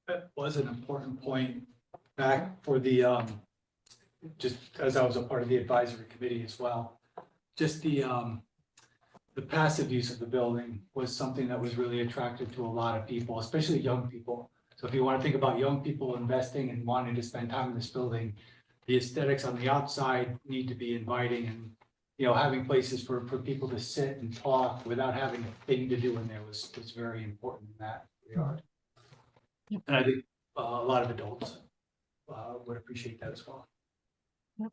That was an important point back for the, just as I was a part of the advisory committee as well. Just the passive use of the building was something that was really attractive to a lot of people, especially young people. So if you want to think about young people investing and wanting to spend time in this building, the aesthetics on the outside need to be inviting, and having places for people to sit and talk without having a thing to do in there was very important in that regard. Yep. And I think a lot of adults would appreciate that as well. Yep.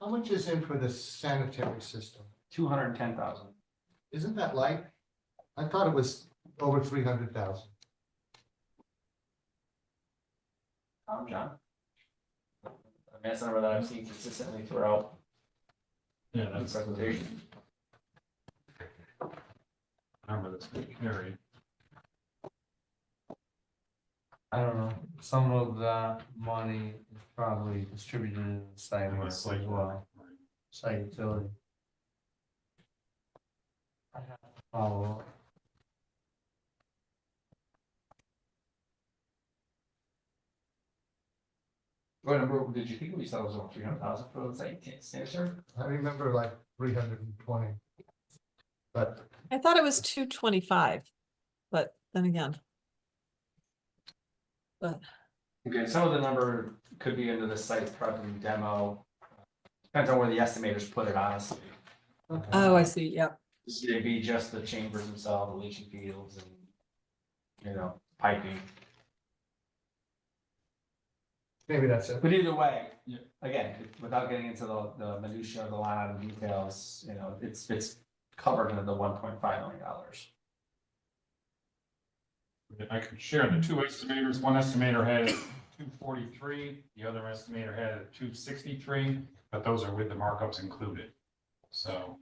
How much is in for the sanitary system? 210,000. Isn't that light? I thought it was over 300,000. John? I mean, that's a number that I've seen consistently throughout Yeah, the that's presentation. the number that's been carried. I don't know, some of that money is probably distributed in the site And work it's as like, well, site utility. I have to follow up. What number did you think we said was over 300,000 for the site sanitary? I remember like 320. But I thought it was 225, but then again. But Okay, some of the number could be into the site prep and demo. Depends on where the estimators put it, honestly. oh, I see. Yep. This may be just the chambers themselves, the leaching fields, and piping. maybe that's it. But either way, again, without getting into the minutia of the line item details, it's covered under the $1.5 million. I could share the two estimators. One estimator had 243, the other estimator had 263, but those are with the markups included. So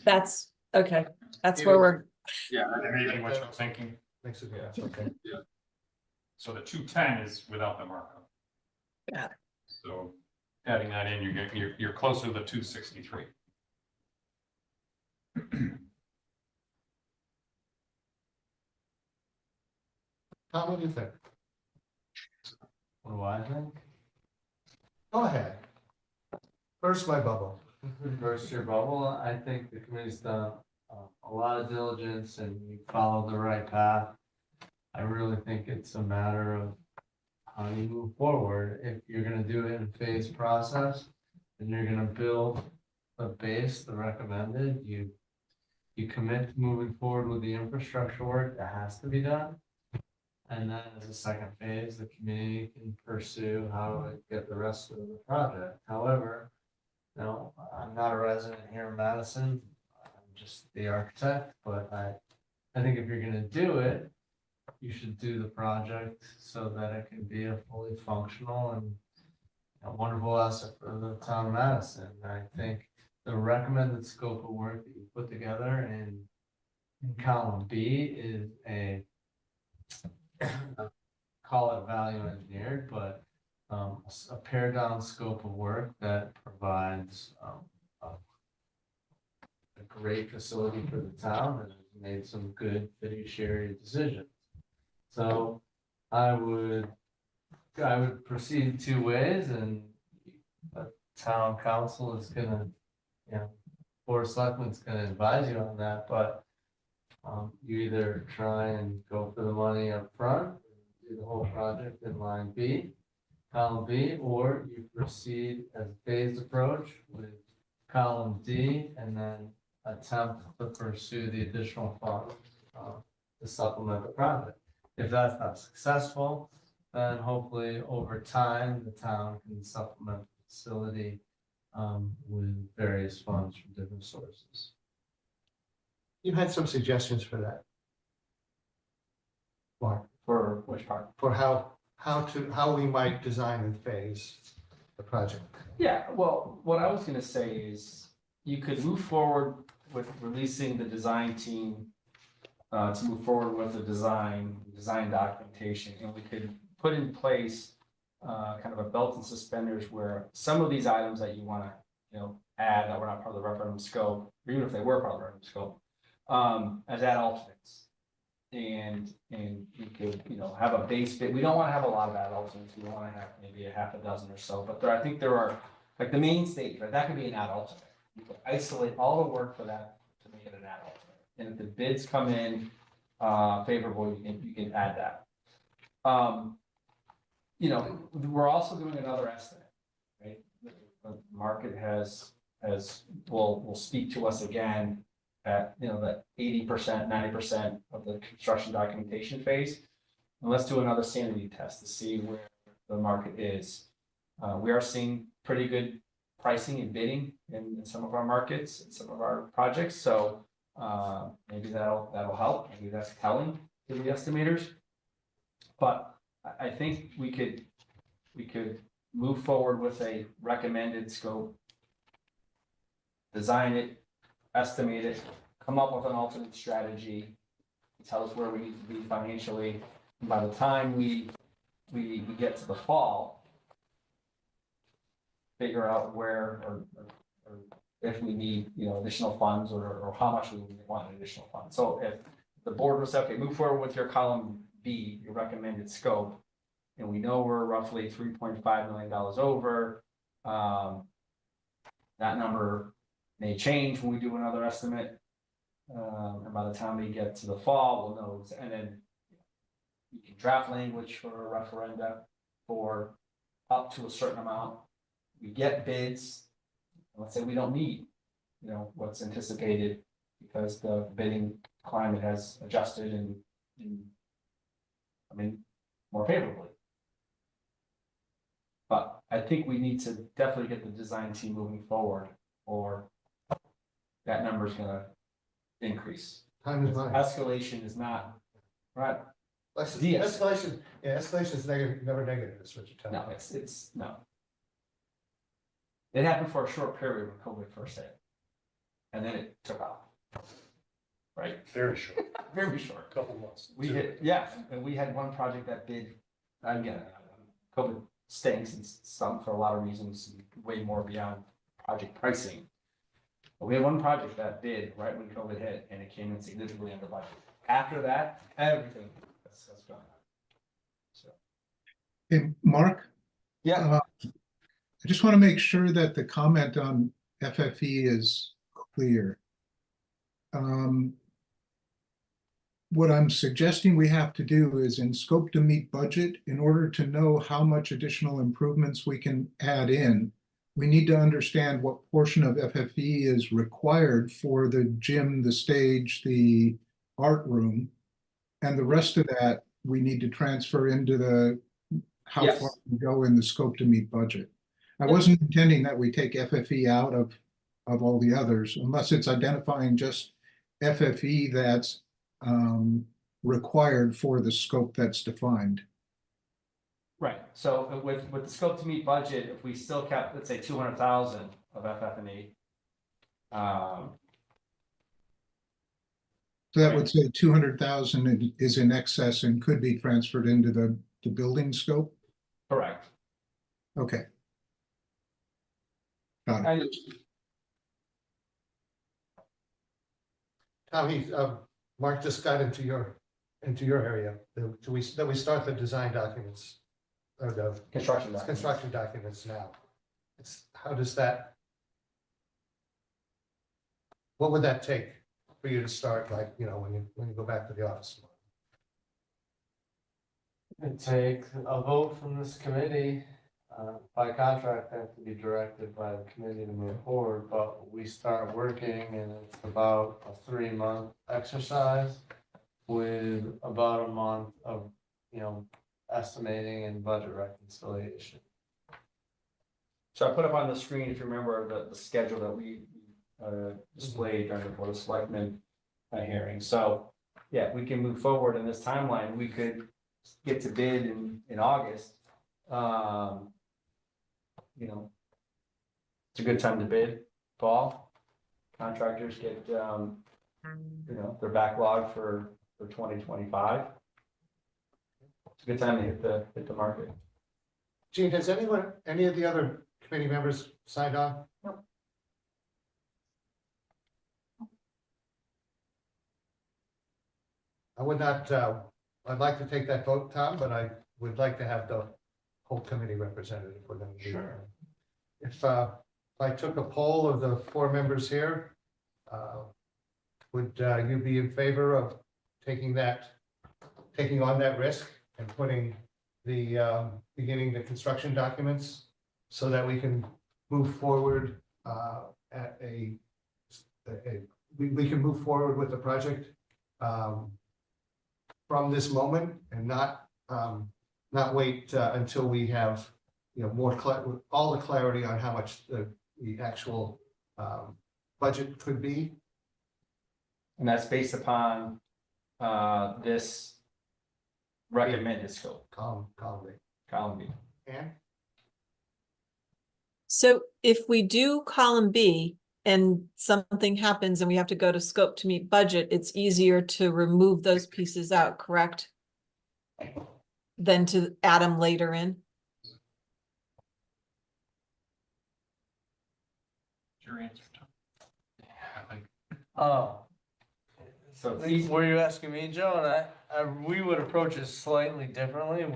That's okay. That's where we're. yeah, that may be what you're thinking. Makes it, yeah, okay. So the 210 is without the markup. Yeah. So adding that in, you're closer to the 263. Tom, what do you think? What do I think? Go ahead. Burst my bubble. Burst your bubble, I think the committee's done a lot of diligence and you followed the right path. I really think it's a matter of how you move forward. If you're gonna do it in a phased process, and you're gonna build a base, the recommended, you commit to moving forward with the infrastructure work that has to be done. And then as a second phase, the community can pursue how to get the rest of the project. However, no, I'm not a resident here in Madison. I'm just the architect, but I think if you're gonna do it, you should do the project so that it can be a fully functional and a wonderful asset for the town of Madison. I think the recommended scope of work that you put together in column B is call it value engineered, but a pared down scope of work that provides a great facility for the town and has made some good fiduciary decisions. So I would proceed two ways, and the town council is gonna, Board of Selectmen's gonna advise you on that, but you either try and go for the money up front, do the whole project in line B, column B, or you proceed as a phased approach with column D and then attempt to pursue the additional funds to supplement the project. If that's not successful, then hopefully over time, the town can supplement the facility with various funds from different sources. You had some suggestions for that. Mark, For which part? for how we might design and phase the project. Yeah, well, what I was gonna say is you could move forward with releasing the design team to move forward with the design documentation, and we could put in place kind of a belt and suspenders where some of these items that you wanna, add that were not part of the referendum scope, or even if they were part of the referendum scope, as add alternates. And you could, have a base bid. We don't wanna have a lot of add alternates. We wanna have maybe a half a dozen or so, but I think there are, like the main stage, right? That could be an add alternate. You could isolate all the work for that to make it an add alternate. And if the bids come in favorable, you can add that. We're also doing another estimate, right? The market will speak to us again at, that 80%, 90% of the construction documentation phase. And let's do another sanity test to see where the market is. We are seeing pretty good pricing and bidding in some of our markets, in some of our projects. So maybe that'll help. Maybe that's telling to the estimators. But I think we could move forward with a recommended scope, design it, estimate it, come up with an alternate strategy, tell us where we need to be financially. And by the time we get to the fall, figure out where or if we need, additional funds or how much we want additional funds. So if the board was, okay, move forward with your column B, your recommended scope, and we know we're roughly $3.5 million over, that number may change when we do another estimate. And by the time we get to the fall, we'll know, and then you can draft language for a referenda for up to a certain amount. We get bids. Let's say we don't need, what's anticipated because the bidding climate has adjusted and more favorably. But I think we need to definitely get the design team moving forward, or that number is going to increase. Time is money. Escalation is not right. Escalation is negative, never negative, is what you're telling No, me. it's no. It happened for a short period when COVID first hit, and then it took off. Right? Very short, Very short. couple months. And we had one project that bid, again, COVID stinks and some for a lot of reasons, way more beyond project pricing. But we had one project that bid right when COVID hit, and it came in significantly under budget. After that, everything has gone up. So. Hey, Mark? Yeah. I just want to make sure that the comment on FFE is clear. What I'm suggesting we have to do is in scope to meet budget, in order to know how much additional improvements we can add in, we need to understand what portion of FFE is required for the gym, the stage, the art room, and the rest of that we need to transfer into the how Yes. far we go in the scope to meet budget. I wasn't intending that we take FFE out of all the others, unless it's identifying just FFE that's required for the scope that's defined. Right, so with the scope to meet budget, if we still kept, let's say, 200,000 of FF&E. So that would say 200,000 is in excess and could be transferred into the building scope? Correct. Okay. Got it. Tommy, Mark just got into your area. That we start the design documents or the construction documents now. How does that? What would that take for you to start? Like, when you go back to the office. It'd take a vote from this committee. By contract, I have to be directed by the committee to move forward, but we start working and it's about a 3-month exercise with about a month of, estimating and budget reconciliation. So I put up on the screen, if you remember, the schedule that we displayed during the Board of Selectmen hearing. So, yeah, we can move forward in this timeline. We could get to bid in August. You know, it's a good time to bid, fall. Contractors get, you know, their backlog for 2025. It's a good time to hit the market. Gene, has any of the other committee members signed on? No. I would not, I'd like to take that vote, Tom, but I would like to have the whole committee represented if we're gonna do that. If I took a poll of the 4 members here, would you be in favor of taking on that risk and putting the beginning the construction documents so that we can move forward at we can move forward with the project from this moment and not wait until we have, you know, all the clarity on how much the actual budget could be. And that's based upon this recommended scope, Column column B. and So if we do column B and something happens and we have to go to scope to meet budget, it's easier to remove those pieces out, correct? Than to add them later in? Your answer, Tom. I think Oh, So it's were you asking me, Joe? And we would approach it slightly differently.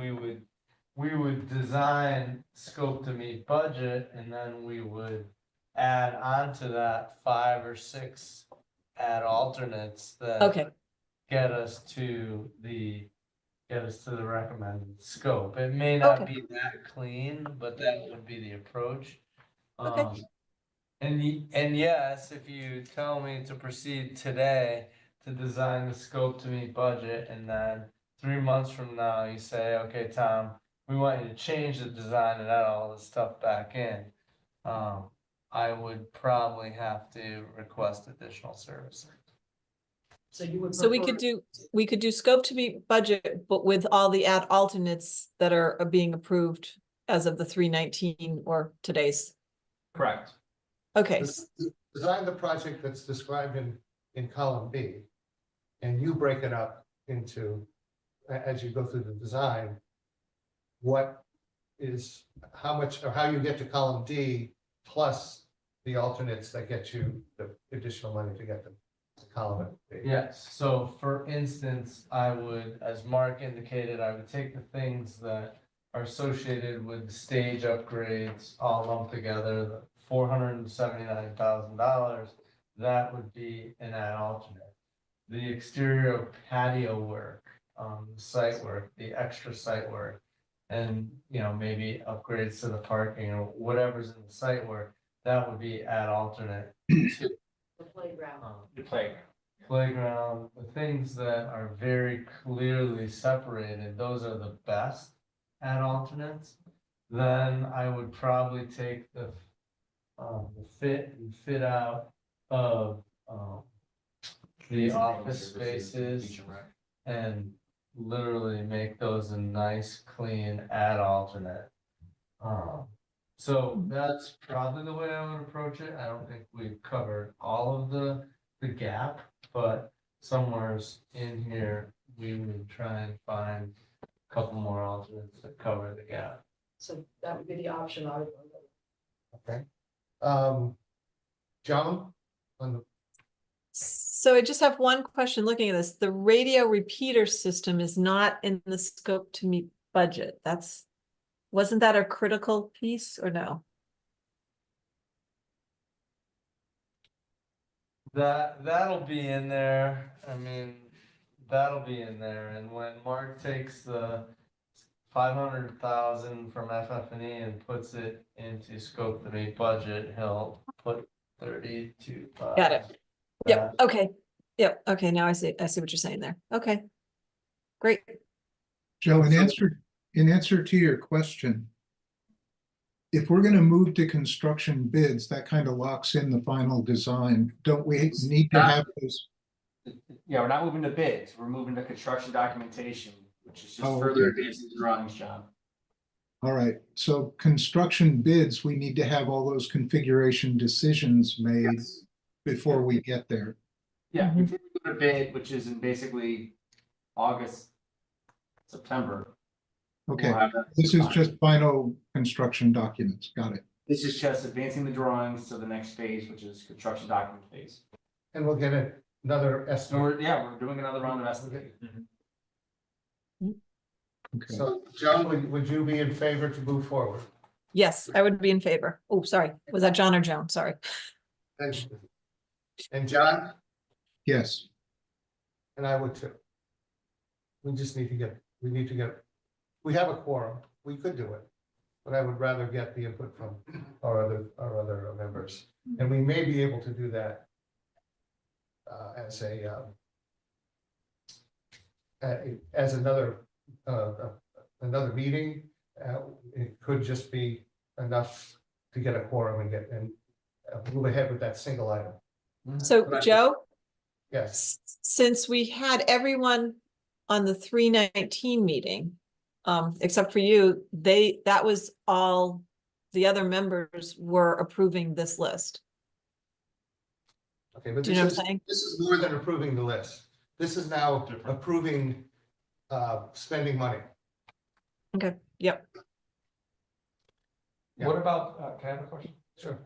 We would design scope to meet budget, and then we would add onto that 5 or 6 add alternates that Okay, get us to the recommended scope. It may not Okay. be that clean, but that would be the approach. Okay. And yes, if you tell me to proceed today to design the scope to meet budget, and then 3 months from now you say, okay, Tom, we want you to change the design and add all this stuff back in. I would probably have to request additional services. So you would. so we prefer- could do scope to meet budget, but with all the add alternates that are being approved as of the 3/19 or today's. correct. Okay, design the project that's described in column B. And you break it up into, as you go through the design, what is, how much, or how you get to column D plus the alternates that get you the additional money to get them to column B. Yes, so for instance, I would, as Mark indicated, I would take the things that are associated with the stage upgrades all lumped together, the $479,000, that would be an add alternate. The exterior patio work, site work, the extra site work, and, you know, maybe upgrades to the parking or whatever's in the site work, that would be add alternate to. The playground. The playground. Playground, the things that are very clearly separated, those are the best add alternates. Then I would probably take the fit and fit out of the office spaces and literally make those a nice, clean add alternate. So that's probably the way I would approach it. I don't think we've covered all of the gap, but somewhere's in here, we would try and find a couple more alternates that cover the gap. So that would be the option I would. Okay. John, on the, so I just have one question looking at this. The radio repeater system is not in the scope to meet budget. Wasn't that a critical piece or no? That'll be in there. I mean, that'll be in there. And when Mark takes the 500,000 from FF&E and puts it into scope to meet budget, he'll put 32. Got it. Yep, okay. Yep, okay, now I see what you're saying there. Okay. Great. Joe, in answer to your question, if we're gonna move to construction bids, that kind of locks in the final design. Don't we need to have those? Yeah, we're not moving to bids, we're moving to construction documentation, which is just Oh, further okay. advancing the drawings, John. All right, so construction bids, we need to have all those configuration decisions made before we get there. Yeah, Mhm. before we go to bid, which is in basically August, September. Okay, we'll have that this is defined. just final construction documents. Got it. This is just advancing the drawings to the next phase, which is construction document phase. And we'll get another So estimate. we're doing another round of estimating. Okay. So, John, would you be in favor to move forward? Yes, I would be in favor. Oh, sorry. Was that John or Joan? Sorry. And John? Yes, And I would too. We just need to get, we have a quorum, we could do it. But I would rather get the input from our other members, and we may be able to do that. As another meeting, it could just be enough to get a quorum and move ahead with that single item. So Joe, Yes, since we had everyone on the 319 meeting, except for you, that was all the other members were approving this list. okay, but Do you know what I'm saying? this is more than approving the list. This is now approving spending money. Okay, yep. Yeah. What about, can I have a question? Sure.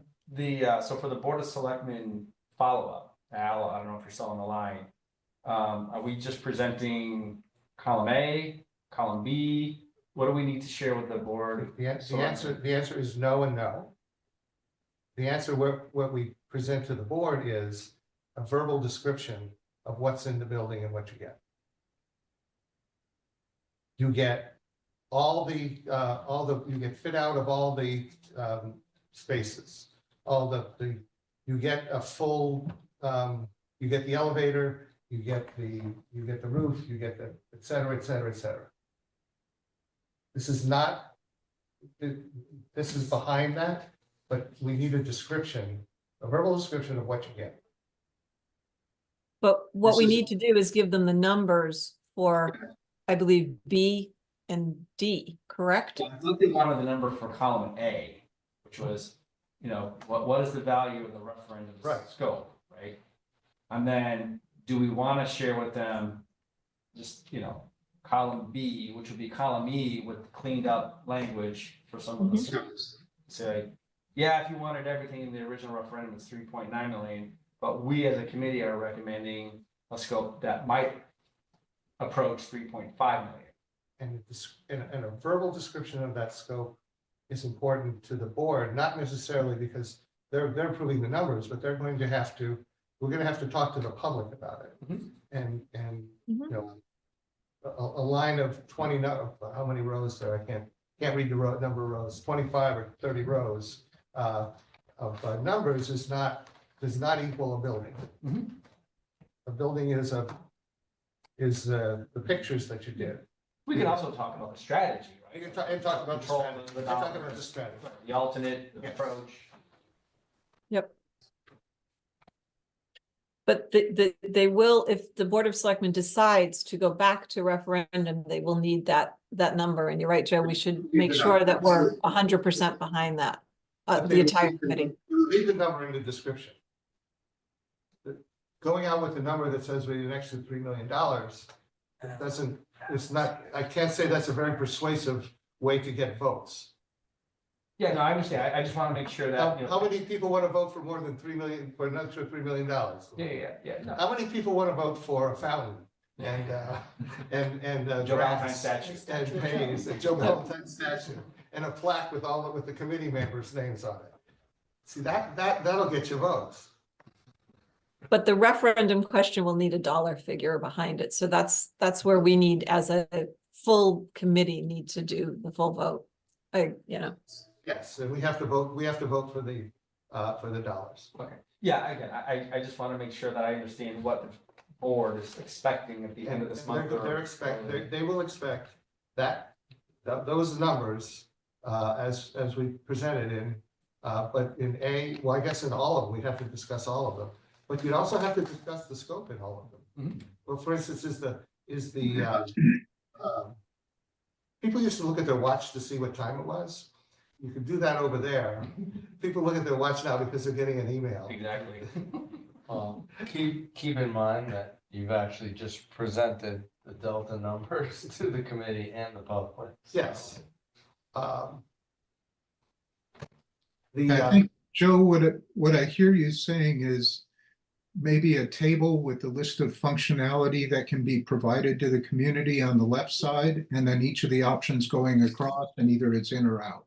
So for the Board of Selectmen follow-up, Al, I don't know if you're still on the line. Are we just presenting column A, column B? What do we need to share with the board? The answer is no and no. The answer, what we present to the board is a verbal description of what's in the building and what you get. You get you get fit out of all the spaces, you get a full, you get the elevator, you get the roof, you get the et cetera, et cetera, et cetera. This is not, this is behind that, but we need a description, a verbal description of what you get. But what This we is- need to do is give them the numbers for, I believe, B and D, correct? I thought they wanted the number for column A, which was, what is the value of the referendum Right. scope, right? And then, do we want to share with them just, column B, which would be column E with cleaned up language for some of the scopes? Say, yeah, if you wanted everything in the original referendum, it's 3.9 million, but we as a committee are recommending a scope that might approach 3.5 million. And a verbal description of that scope is important to the board, not necessarily because they're approving the numbers, but we're going to have to talk to the public about it. Mhm. And a line of 20, how many rows there? I can't read the number of rows, 25 or 30 rows of numbers does not equal a building. Mhm. A building is the pictures that you did. We can also talk about the strategy, You right? can talk about the Control strategy. the We're talking about dollars. the strategy. The alternate Yes. approach. Yep. But they will, if the Board of Selectmen decides to go back to referendum, they will need that number. And you're right, Joe, we should make sure that we're 100% behind that, the entire committee. Leave the number in the description. Going out with the number that says we need an extra $3 million, I can't say that's a very persuasive way to get votes. Yeah, no, I understand. I just want to make sure that, How many people want to vote for more than $3 million, for an extra $3 million? yeah. No. How many people want to vote for a fountain and Joe Valentine grass statue. and Hayes, and Joe Valentine statue, and a plaque with the committee members' names on it? See, that'll get you votes. But the referendum question will need a dollar figure behind it. So that's where we need, as a full committee, need to do the full vote. Yes, and we have to vote for the dollars. Okay. Yeah, again, I just want to make sure that I understand what the board is expecting at the end of this month. They will expect that those numbers as we presented in, but in A, well, I guess in all of them, we'd have to discuss all of them. But you'd also have to discuss the scope in all of them. Well, for instance, people used to look at their watch to see what time it was. You could do that over there. People look at their watch now because they're getting an email. Exactly. Keep in mind that you've actually just presented the delta numbers to the committee and the public. so- Yes. I think, Joe, what I hear you saying is maybe a table with a list of functionality that can be provided to the community on the left side, and then each of the options going across, and either it's in or out.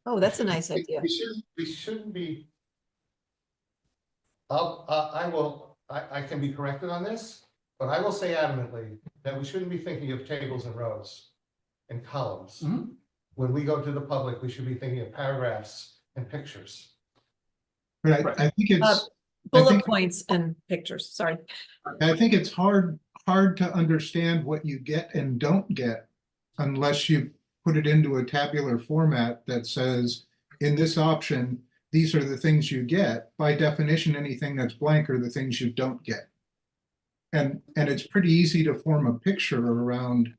Oh, that's a nice idea. We shouldn't be. I can be corrected on this, but I will say adamantly that we shouldn't be thinking of tables and rows and columns. When we go to the public, we should be thinking of paragraphs and pictures. But I think it's, Bullet points and pictures, sorry. I think it's hard to understand what you get and don't get unless you put it into a tabular format that says, in this option, these are the things you get. By definition, anything that's blank are the things you don't get. And it's pretty easy to form a picture around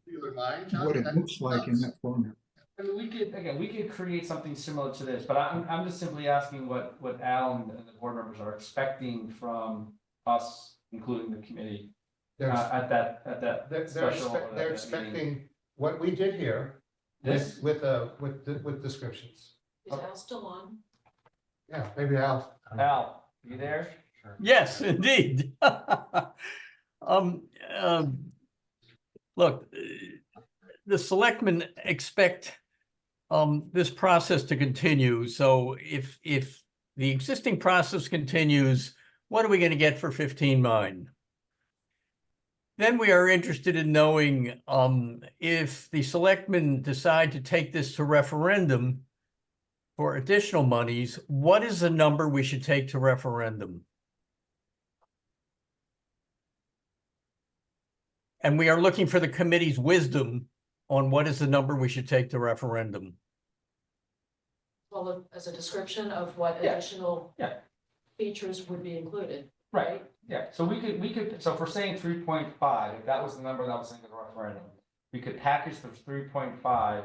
what it looks like in that format. I mean, we could create something similar to this, but I'm just simply asking what Al and the board members are expecting from us, including the committee, at that special. They're expecting what we did here with descriptions. Is Al still on? Yeah, maybe Al. Al, you there? Yes, indeed. Look, the selectmen expect this process to continue. So if the existing process continues, what are we going to get for 15 Mine? Then we are interested in knowing if the selectmen decide to take this to referendum for additional monies, what is the number we should take to referendum? And we are looking for the committee's wisdom on what is the number we should take to referendum. Well, as a description of what Yeah. additional Yeah. features would be included. Right, yeah, so we could, so if we're saying 3.5, if that was the number that was in the referendum, we could package the 3.5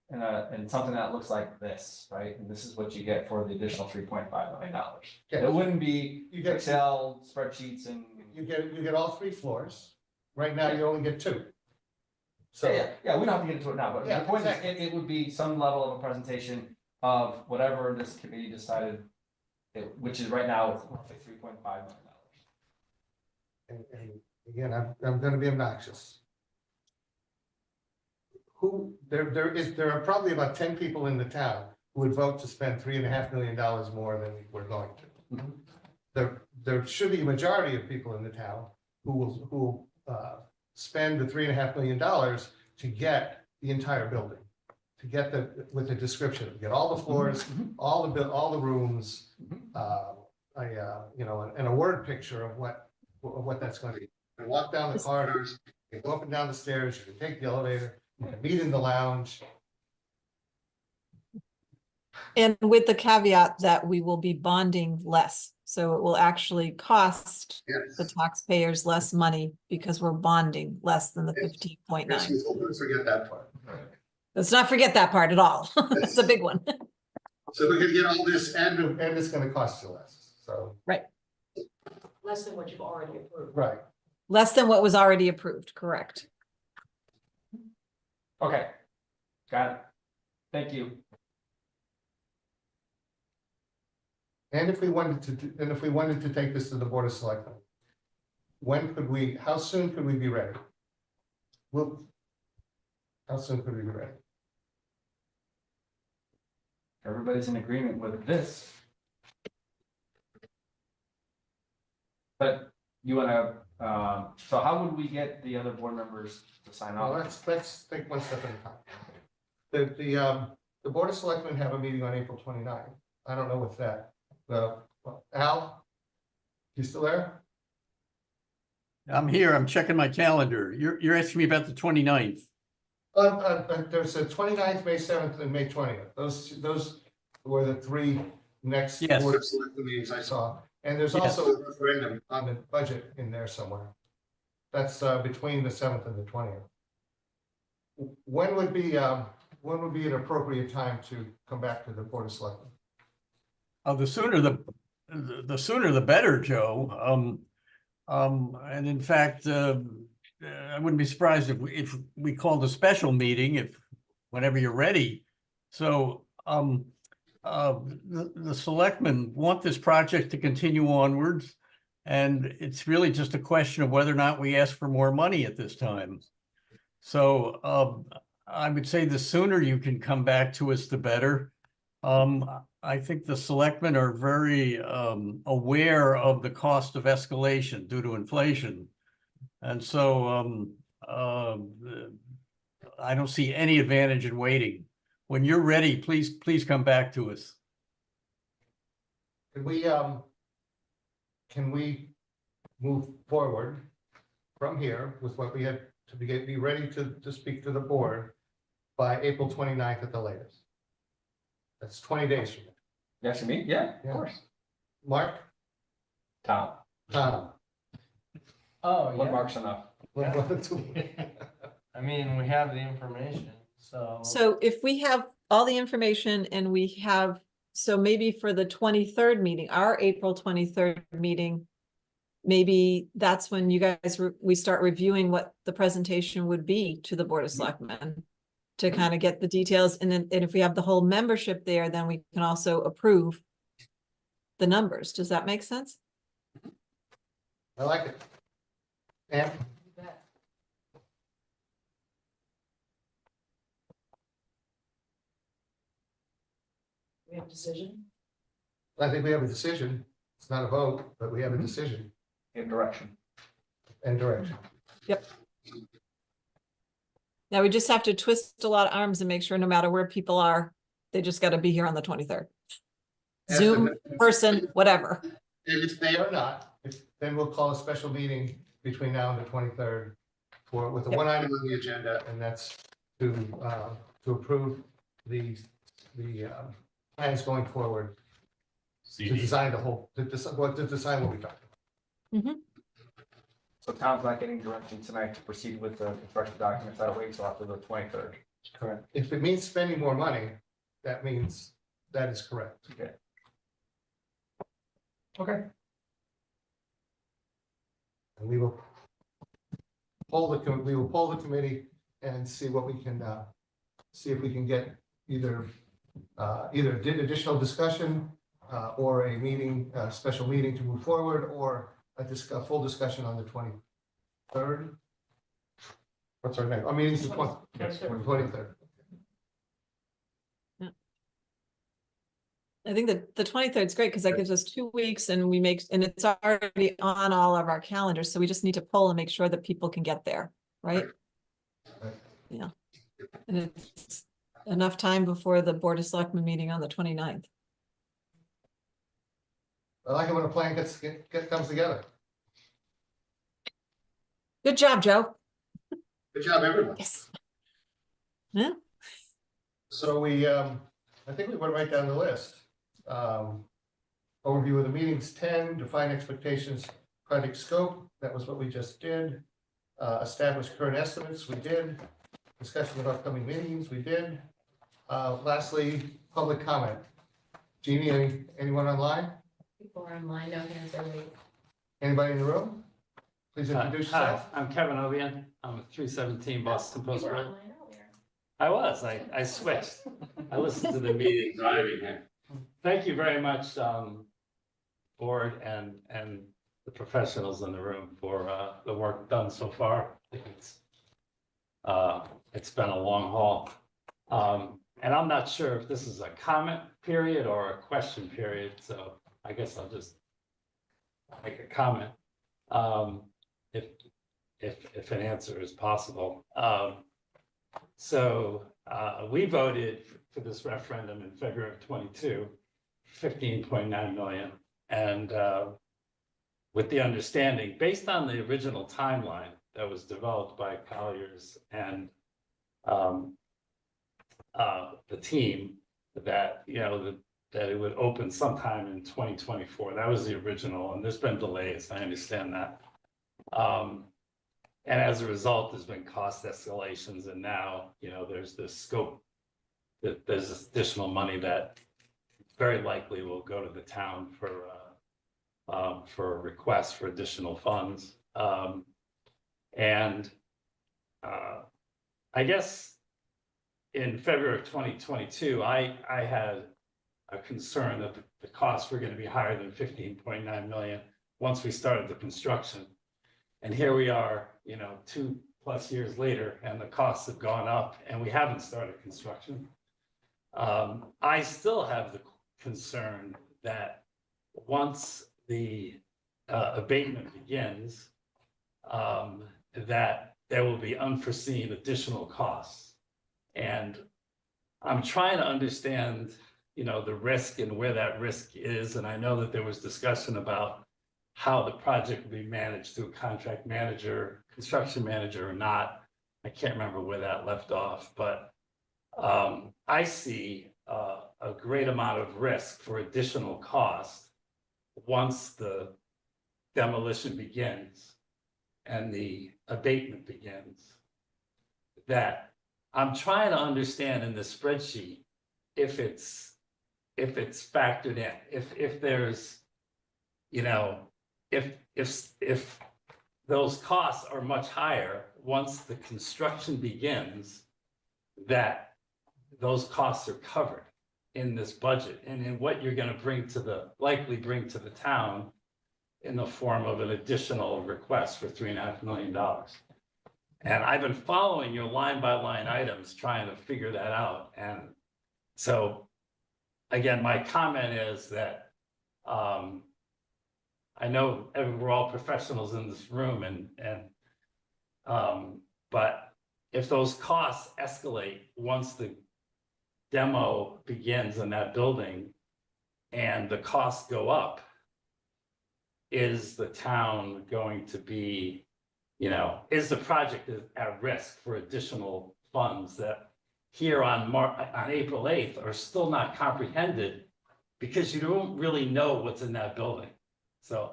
in something that looks like this, right? And this is what you get for the additional $3.5 million. Yeah. It wouldn't be You get- Excel spreadsheets and. You get all 3 floors. Right now, you only get 2. So Yeah, we don't have to get into it now, but Yeah, the point exactly. is, it would be some level of a presentation of whatever this committee decided, which is right now roughly $3.5 million. and again, I'm going to be obnoxious. There are probably about 10 people in the town who would vote to spend $3.5 million more than we're going to. There should be a majority of people in the town who will spend the $3.5 million to get the entire building, to get with the description, get all the floors, all the rooms, and a word picture of what that's going to be. You walk down the corridors, you go up and down the stairs, you can take the elevator, you can meet in the lounge. And with the caveat that we will be bonding less. So it will actually cost the taxpayers less money because we're bonding less than the 15.9. Let's forget that part. Let's not forget that part at all. That's a big one. So we're gonna get all this and it's gonna cost you less, so. Less than what you've already approved. Right. Less than what was already approved, correct? Okay, got it. Thank you. And if we wanted to take this to the Board of Selectmen, how soon could we be ready? How soon could we be ready? Everybody's in agreement with this. But you wanna, so how would we get the other board members to sign Well, off? let's take one step at a time. The Board of Selectmen have a meeting on April 29th. I don't know what's that. Al, you still there? I'm here, I'm checking my calendar. You're asking me about the 29th. There's a 29th, May 7th, and May 20th. Those were the three next Yes. Board of Selectmen meetings I saw. And there's Yes. also a referendum on the budget in there somewhere. That's between the 7th and the 20th. When would be an appropriate time to come back to the Board of Selectmen? The sooner the better, Joe. And in fact, I wouldn't be surprised if we called a special meeting whenever you're ready. So, the selectmen want this project to continue onwards. And it's really just a question of whether or not we ask for more money at this time. So, I would say the sooner you can come back to us, the better. I think the selectmen are very aware of the cost of escalation due to inflation. And so I don't see any advantage in waiting. When you're ready, please come back to us. Can we move forward from here with what we had to be ready to speak to the board by April 29th at the latest? That's 20 days from now. You asking me? Yeah, Yeah. of course. Mark? Tom, Tom? Oh, what yeah. marks enough? I mean, we have the information, so. So if we have all the information and we have, so maybe for the 23rd meeting, our April 23rd meeting, maybe that's when you guys, we start reviewing what the presentation would be to the Board of Selectmen to kind of get the details. And then, and if we have the whole membership there, then we can also approve the numbers. Does that make sense? I like it. And You bet. We have a decision. I think we have a decision. It's not a vote, but we have a decision In direction. and direction. Now we just have to twist a lot of arms and make sure no matter where people are, they just got to be here on the 23rd. Zoom, person, whatever. And if they are not, then we'll call a special meeting between now and the 23rd with the Yep. one item on the agenda, and that's to approve the plans going forward to design the whole, to design what we talked about. So Tom's not getting direction tonight to proceed with the construction documents. That'll wait until after the 23rd. Correct. If it means spending more money, that means that is correct. Okay. And we will poll the committee and see what we can, see if we can get either additional discussion or a meeting, special meeting to move forward, or a full discussion on the 23rd. What's our name? Our meeting's the 23rd. I think that the 23rd is great because that gives us 2 weeks and we make, and it's already on all of our calendars. So we just need to poll and make sure that people can get there, right? Right. Yeah. And it's enough time before the Board of Selectmen meeting on the 29th. I like it when a plan comes together. Good job, Joe. Good job, everyone. Yes. Yeah. So I think we went right down the list. Overview of the meetings, 10, define expectations, project scope, that was what we just did. Establish current estimates, we did. Discussion of upcoming meetings, we did. Lastly, public comment. Jeannie, anyone online? People are online, no hands are raised. Anybody in the room? Please introduce Hi, yourself. I'm Kevin Ovian. I'm at 317 Boston You Post were Road. online earlier. I was, I switched. I listened to the meeting driving here. Thank you very much, board and the professionals in the room for the work done so far. I think it's been a long haul. And I'm not sure if this is a comment period or a question period, so I guess I'll just make a comment. If an answer is possible. So we voted for this referendum in February of 22, 15.9 million. And with the understanding, based on the original timeline that was developed by Colliers and um, the team that, that it would open sometime in 2024. That was the original, and there's been delays, I understand that. And as a result, there's been cost escalations, and now, there's this scope, that there's this additional money that very likely will go to the town for a request for additional funds. I guess in February of 2022, I had a concern that the costs were going to be higher than 15.9 million once we started the construction. And here we are, 2+ years later, and the costs have gone up, and we haven't started construction. I still have the concern that once the abatement begins, that there will be unforeseen additional costs. And I'm trying to understand, the risk and where that risk is. And I know that there was discussion about how the project will be managed through a contract manager, construction manager or not. I can't remember where that left off, but I see a great amount of risk for additional cost once the demolition begins and the abatement begins. That I'm trying to understand in the spreadsheet if it's factored in, if there's, if those costs are much higher once the construction begins, that those costs are covered in this budget and in what you're going to likely bring to the town in the form of an additional request for $3.5 million. And I've been following your line by line items, trying to figure that out. And so again, my comment is that I know we're all professionals in this room, but if those costs escalate once the demo begins in that building and the costs go up, is the town going to be, is the project at risk for additional funds that here on April 8th are still not comprehended because you don't really know what's in that building? So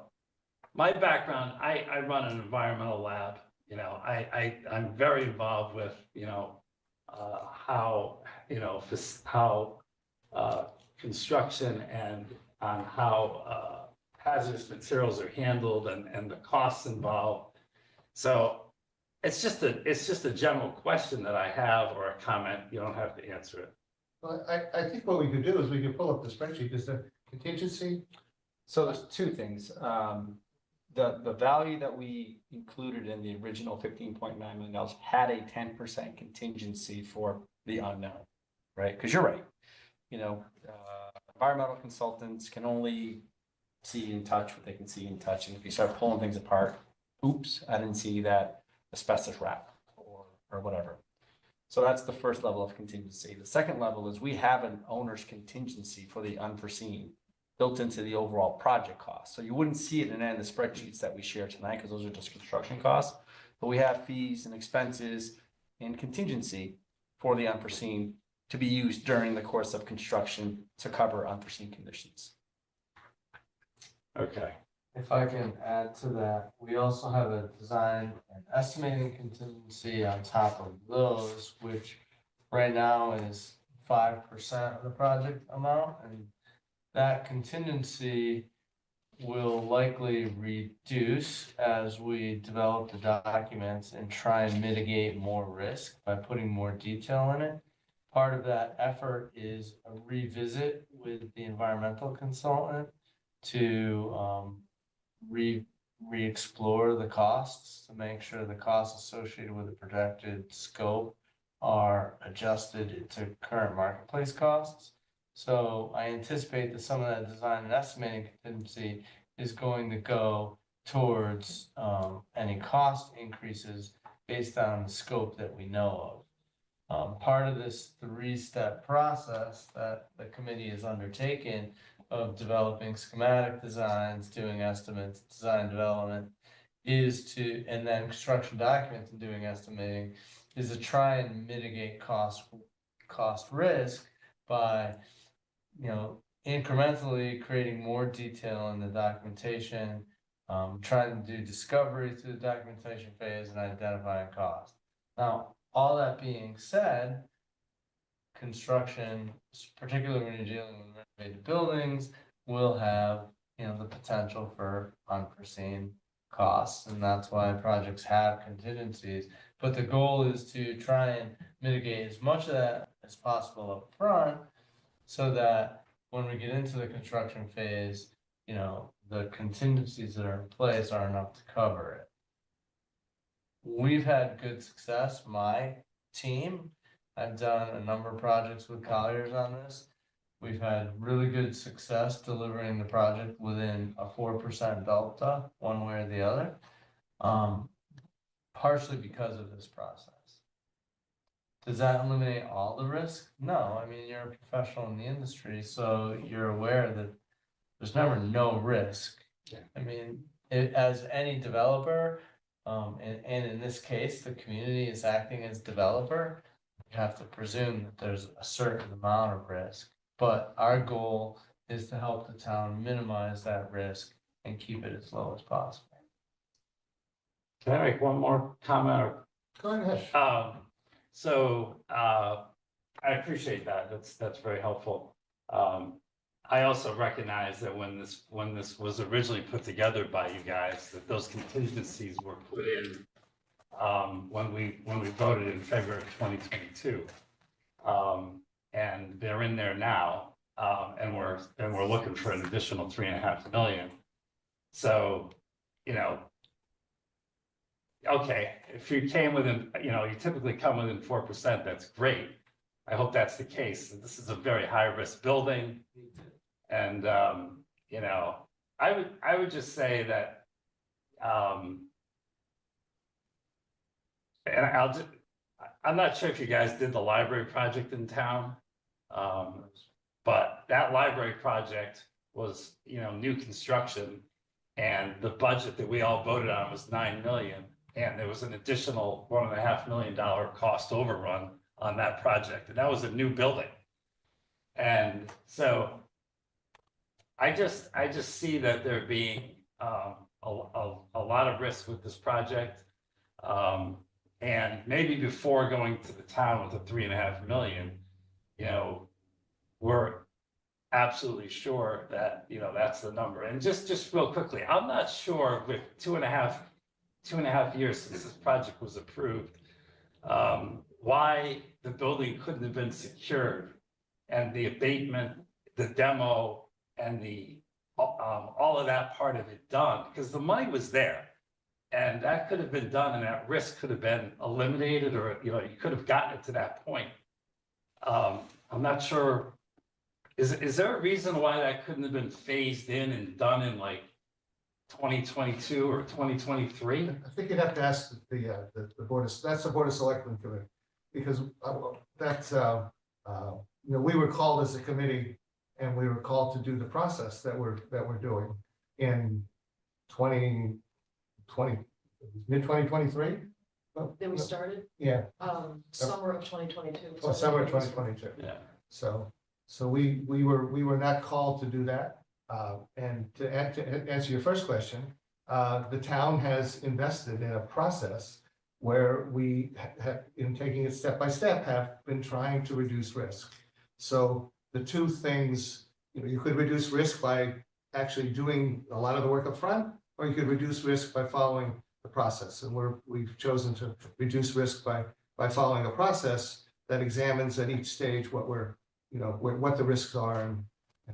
my background, I run an environmental lab. I'm very involved with, how construction and on how hazardous materials are handled and the costs involved. So it's just a general question that I have, or a comment. You don't have to answer it. Well, I think what we could do is we could pull up the spreadsheet. Is the contingency? So there's two things. The value that we included in the original $15.9 million had a 10% contingency for the unknown, right? Because you're right. Environmental consultants can only see and touch what they can see and touch. And if you start pulling things apart, oops, I didn't see that asbestos wrap or whatever. So that's the first level of contingency. The second level is we have an owner's contingency for the unforeseen built into the overall project cost. So you wouldn't see it in any of the spreadsheets that we share tonight because those are just construction costs. But we have fees and expenses and contingency for the unforeseen to be used during the course of construction to cover unforeseen conditions. Okay. If I can add to that, we also have a design and estimating contingency on top of those, which right now is 5% of the project amount. And that contingency will likely reduce as we develop the documents and try and mitigate more risk by putting more detail in it. Part of that effort is a revisit with the environmental consultant to re-explore the costs to make sure the costs associated with the projected scope are adjusted to current marketplace costs. So I anticipate that some of that design and estimating contingency is going to go towards any cost increases based on the scope that we know of. Part of this 3-step process that the committee has undertaken of developing schematic designs, doing estimates, design development, is to, and then construction documents and doing estimating, is to try and mitigate cost risk by, incrementally creating more detail in the documentation, trying to do discovery through the documentation phase and identifying cost. Now, all that being said, construction, particularly when you're dealing with renovated buildings, will have, the potential for unforeseen costs, and that's why projects have contingencies. But the goal is to try and mitigate as much of that as possible up front, so that when we get into the construction phase, the contingencies that are in place are enough to cover it. We've had good success, my team. I've done a number of projects with Colliers on this. We've had really good success delivering the project within a 4% delta, one way or the other. Partially because of this process. Does that eliminate all the risk? No, I mean, you're a professional in the industry, so you're aware that there's never no risk. Yeah. I mean, as any developer, and in this case, the community is acting as developer, you have to presume that there's a certain amount of risk. But our goal is to help the town minimize that risk and keep it as low as possible. Can I make one more comment? Go ahead. I appreciate that. That's very helpful. I also recognize that when this was originally put together by you guys, that those contingencies were put in when we voted in February of 2022. And they're in there now, and we're looking for an additional $3.5 million. So, okay, if you came within, you typically come within 4%, that's great. I hope that's the case. This is a very high risk building. And, I would just say that, and I'm not sure if you guys did the library project in town. But that library project was, new construction, and the budget that we all voted on was 9 million. And there was an additional $1.5 million cost overrun on that project, and that was a new building. And so I just see that there being a lot of risk with this project. And maybe before going to the town with the $3.5 million, we're absolutely sure that, that's the number. And just real quickly, I'm not sure with two and a half years since this project was approved, why the building couldn't have been secured, and the abatement, the demo, and the all of that part of it done, because the money was there, and that could have been done, and that risk could have been eliminated, or you could have gotten it to that point. I'm not sure. Is there a reason why that couldn't have been phased in and done in like 2022 or 2023? I think you'd have to ask the board of, that's the Board of Selectmen committee, because that's, we were called as a committee, and we were called to do the process that we're doing in mid 2023. Then we started, Yeah, summer of 2022. well, summer of 2022. Yeah. So we were not called to do that. And to answer your first question, the town has invested in a process where we have, in taking it step by step, have been trying to reduce risk. So the two things, you could reduce risk by actually doing a lot of the work up front, or you could reduce risk by following the process. And we've chosen to reduce risk by following a process that examines at each stage what what the risks are and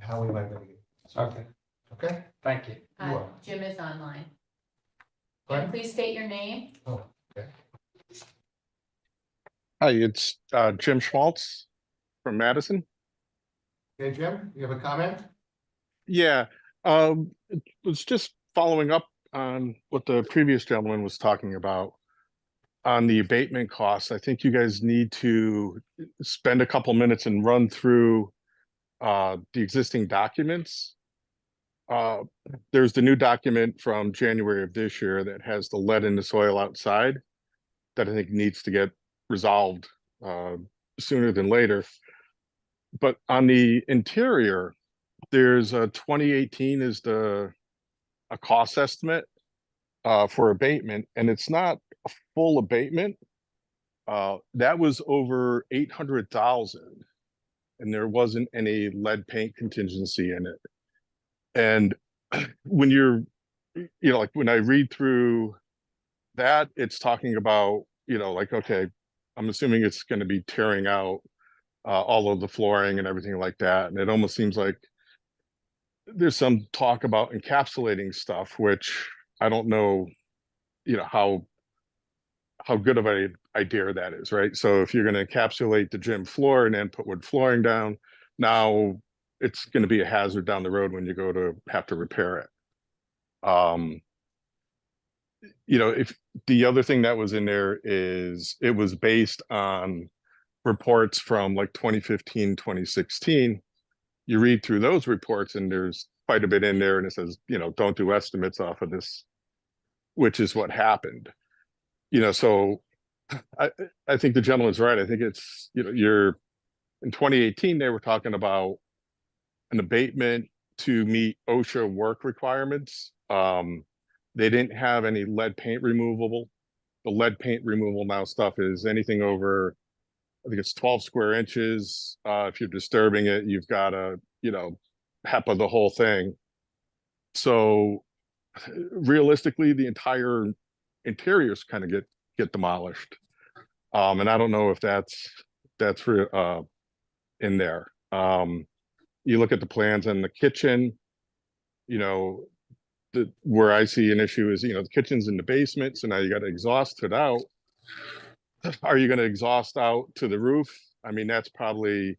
how we might mitigate. Okay. Okay. Thank you. You're welcome. Jim is online. Pardon? And please state your name. Oh, okay. Hi, it's Jim Schmaltz from Madison. Okay, Jim, you have a comment? Yeah, it was just following up on what the previous gentleman was talking about on the abatement costs. I think you guys need to spend a couple minutes and run through the existing documents uh, there's the new document from January of this year that has the lead in the soil outside that I think needs to get resolved sooner than later. But on the interior, there's a 2018 is a cost estimate for abatement, and it's not a full abatement. That was over 800,000, and there wasn't any lead paint contingency in it. And when you're, like when I read through that, it's talking about, like, okay, I'm assuming it's going to be tearing out all of the flooring and everything like that. And it almost seems like there's some talk about encapsulating stuff, which I don't know, how good of an idea that is, right? So if you're going to encapsulate the gym floor and then put wood flooring down, now it's going to be a hazard down the road when you go to have to repair it. If the other thing that was in there is it was based on reports from like 2015, 2016. You read through those reports and there's quite a bit in there, and it says, don't do estimates off of this, which is what happened. So I think the gentleman's right. I think it's, you're in 2018, they were talking about an abatement to meet OSHA work requirements. They didn't have any lead paint removable. The lead paint removal now stuff is anything over, I think it's 12 square inches. If you're disturbing it, you've got to, HEPA the whole thing. So realistically, the entire interiors kind of get demolished. And I don't know if that's in there. You look at the plans in the kitchen, where I see an issue is, the kitchen's in the basement, so now you got to exhaust it out. Are you going to exhaust out to the roof? I mean, that's probably,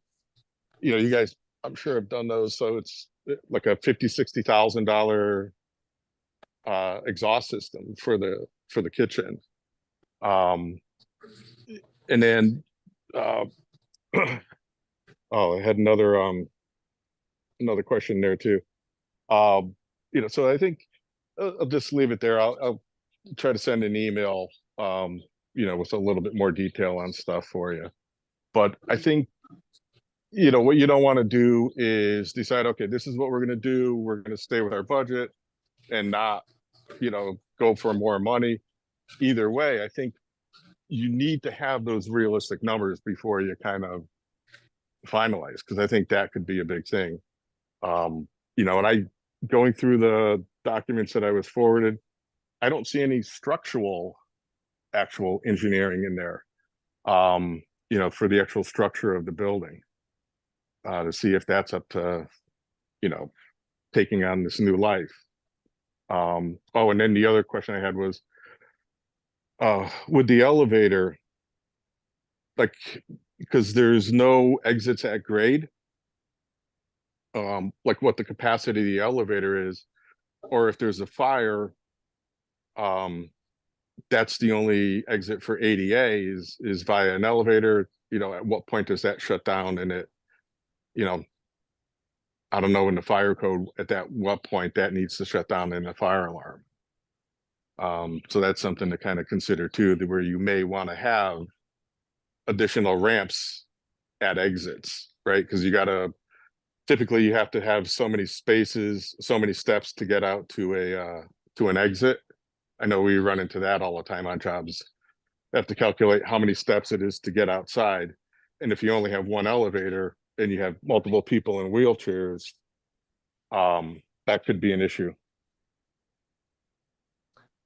you guys, I'm sure have done those. So it's like a $50,000-$60,000 exhaust system for the kitchen. And then, oh, I had another question there too. So I think I'll just leave it there. I'll try to send an email, with a little bit more detail on stuff for you. But I think, what you don't want to do is decide, okay, this is what we're going to do. We're going to stay with our budget and not, go for more money. Either way, I think you need to have those realistic numbers before you kind of finalize, because I think that could be a big thing. And going through the documents that I was forwarded, I don't see any actual engineering in there, for the actual structure of the building, to see if that's up to, taking on this new life. And then the other question I had was, with the elevator, like, because there's no exits at grade, like what the capacity of the elevator is, or if there's a fire, that's the only exit for ADA is via an elevator. At what point does that shut down? And it, I don't know in the fire code at what point that needs to shut down in the fire alarm. So that's something to kind of consider too, where you may want to have additional ramps at exits, right? Because typically you have to have so many spaces, so many steps to get out to an exit. I know we run into that all the time on jobs. You have to calculate how many steps it is to get outside. And if you only have one elevator and you have multiple people in wheelchairs, that could be an issue.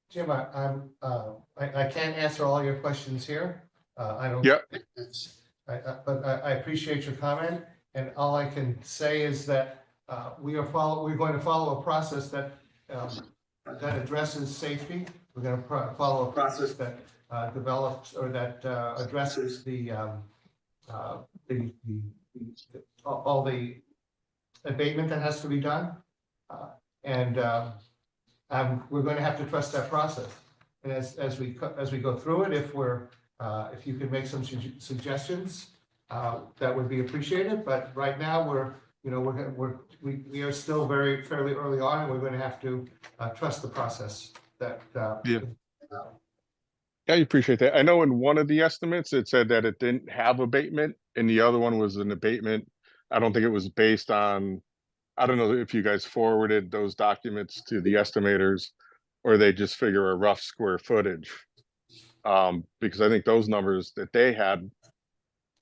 Jim, I can't answer all your questions here. I don't. Yeah. But I appreciate your comment, and all I can say is that we're going to follow a process that addresses safety. We're going to follow a process that develops or that addresses all the abatement that has to be done, and we're going to have to trust that process. And as we go through it, if you could make some suggestions, that would be appreciated. But right now, you know, we are still fairly early on, and we're going to have to trust the process that. Yeah. I appreciate that. I know in one of the estimates, it said that it didn't have abatement, and the other one was an abatement. I don't think it was based on, I don't know if you guys forwarded those documents to the estimators, or they just figure a rough square footage. Because I think those numbers that they had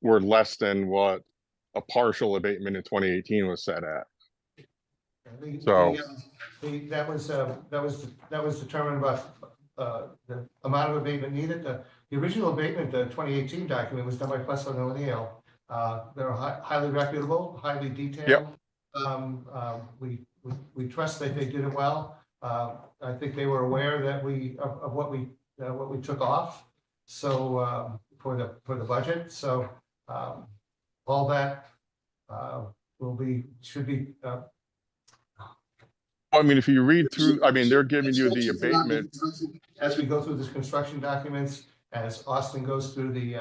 were less than what a partial abatement in 2018 was set at. So, That was determined by the amount of abatement needed. The original abatement, the 2018 document, was done by Plessel and O'Neill. They're highly reputable, highly detailed. We trust that they did it well. I think they were aware that of what we took off. So for the budget. So all that should be. I mean, if you read through, I mean, they're giving you the abatement. As we go through this construction documents, as Austin goes through the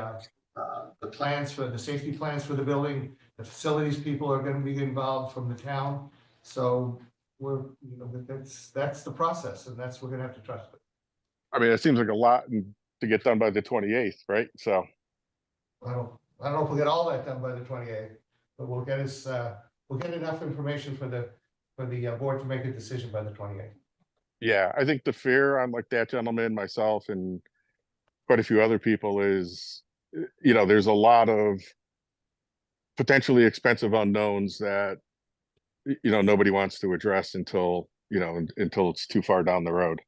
plans for the safety plans for the building, the facilities people are going to be involved from the town. So that's the process, and we're going to have to trust it. I mean, it seems like a lot to get done by the 28th, right? So I don't know if we'll get all that done by the 28th, but we'll get enough information for the board to make a decision by the 28th. yeah, I think the fear on like that gentleman, myself, and quite a few other people is, there's a lot of potentially expensive unknowns that, nobody wants to address until it's too far down the road.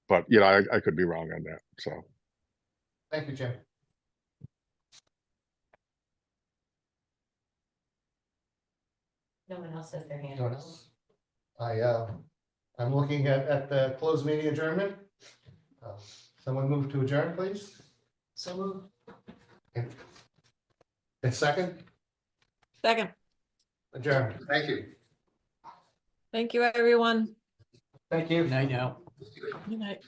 But, I could be wrong on that. So. Thank you, Jim. No one else has their hand No one up. else? I'm looking at the closed meeting adjournment. Someone move to adjourn, please. So move. And second, Second. adjourn. Thank you. Thank you, everyone. Thank you. Night now. Good night.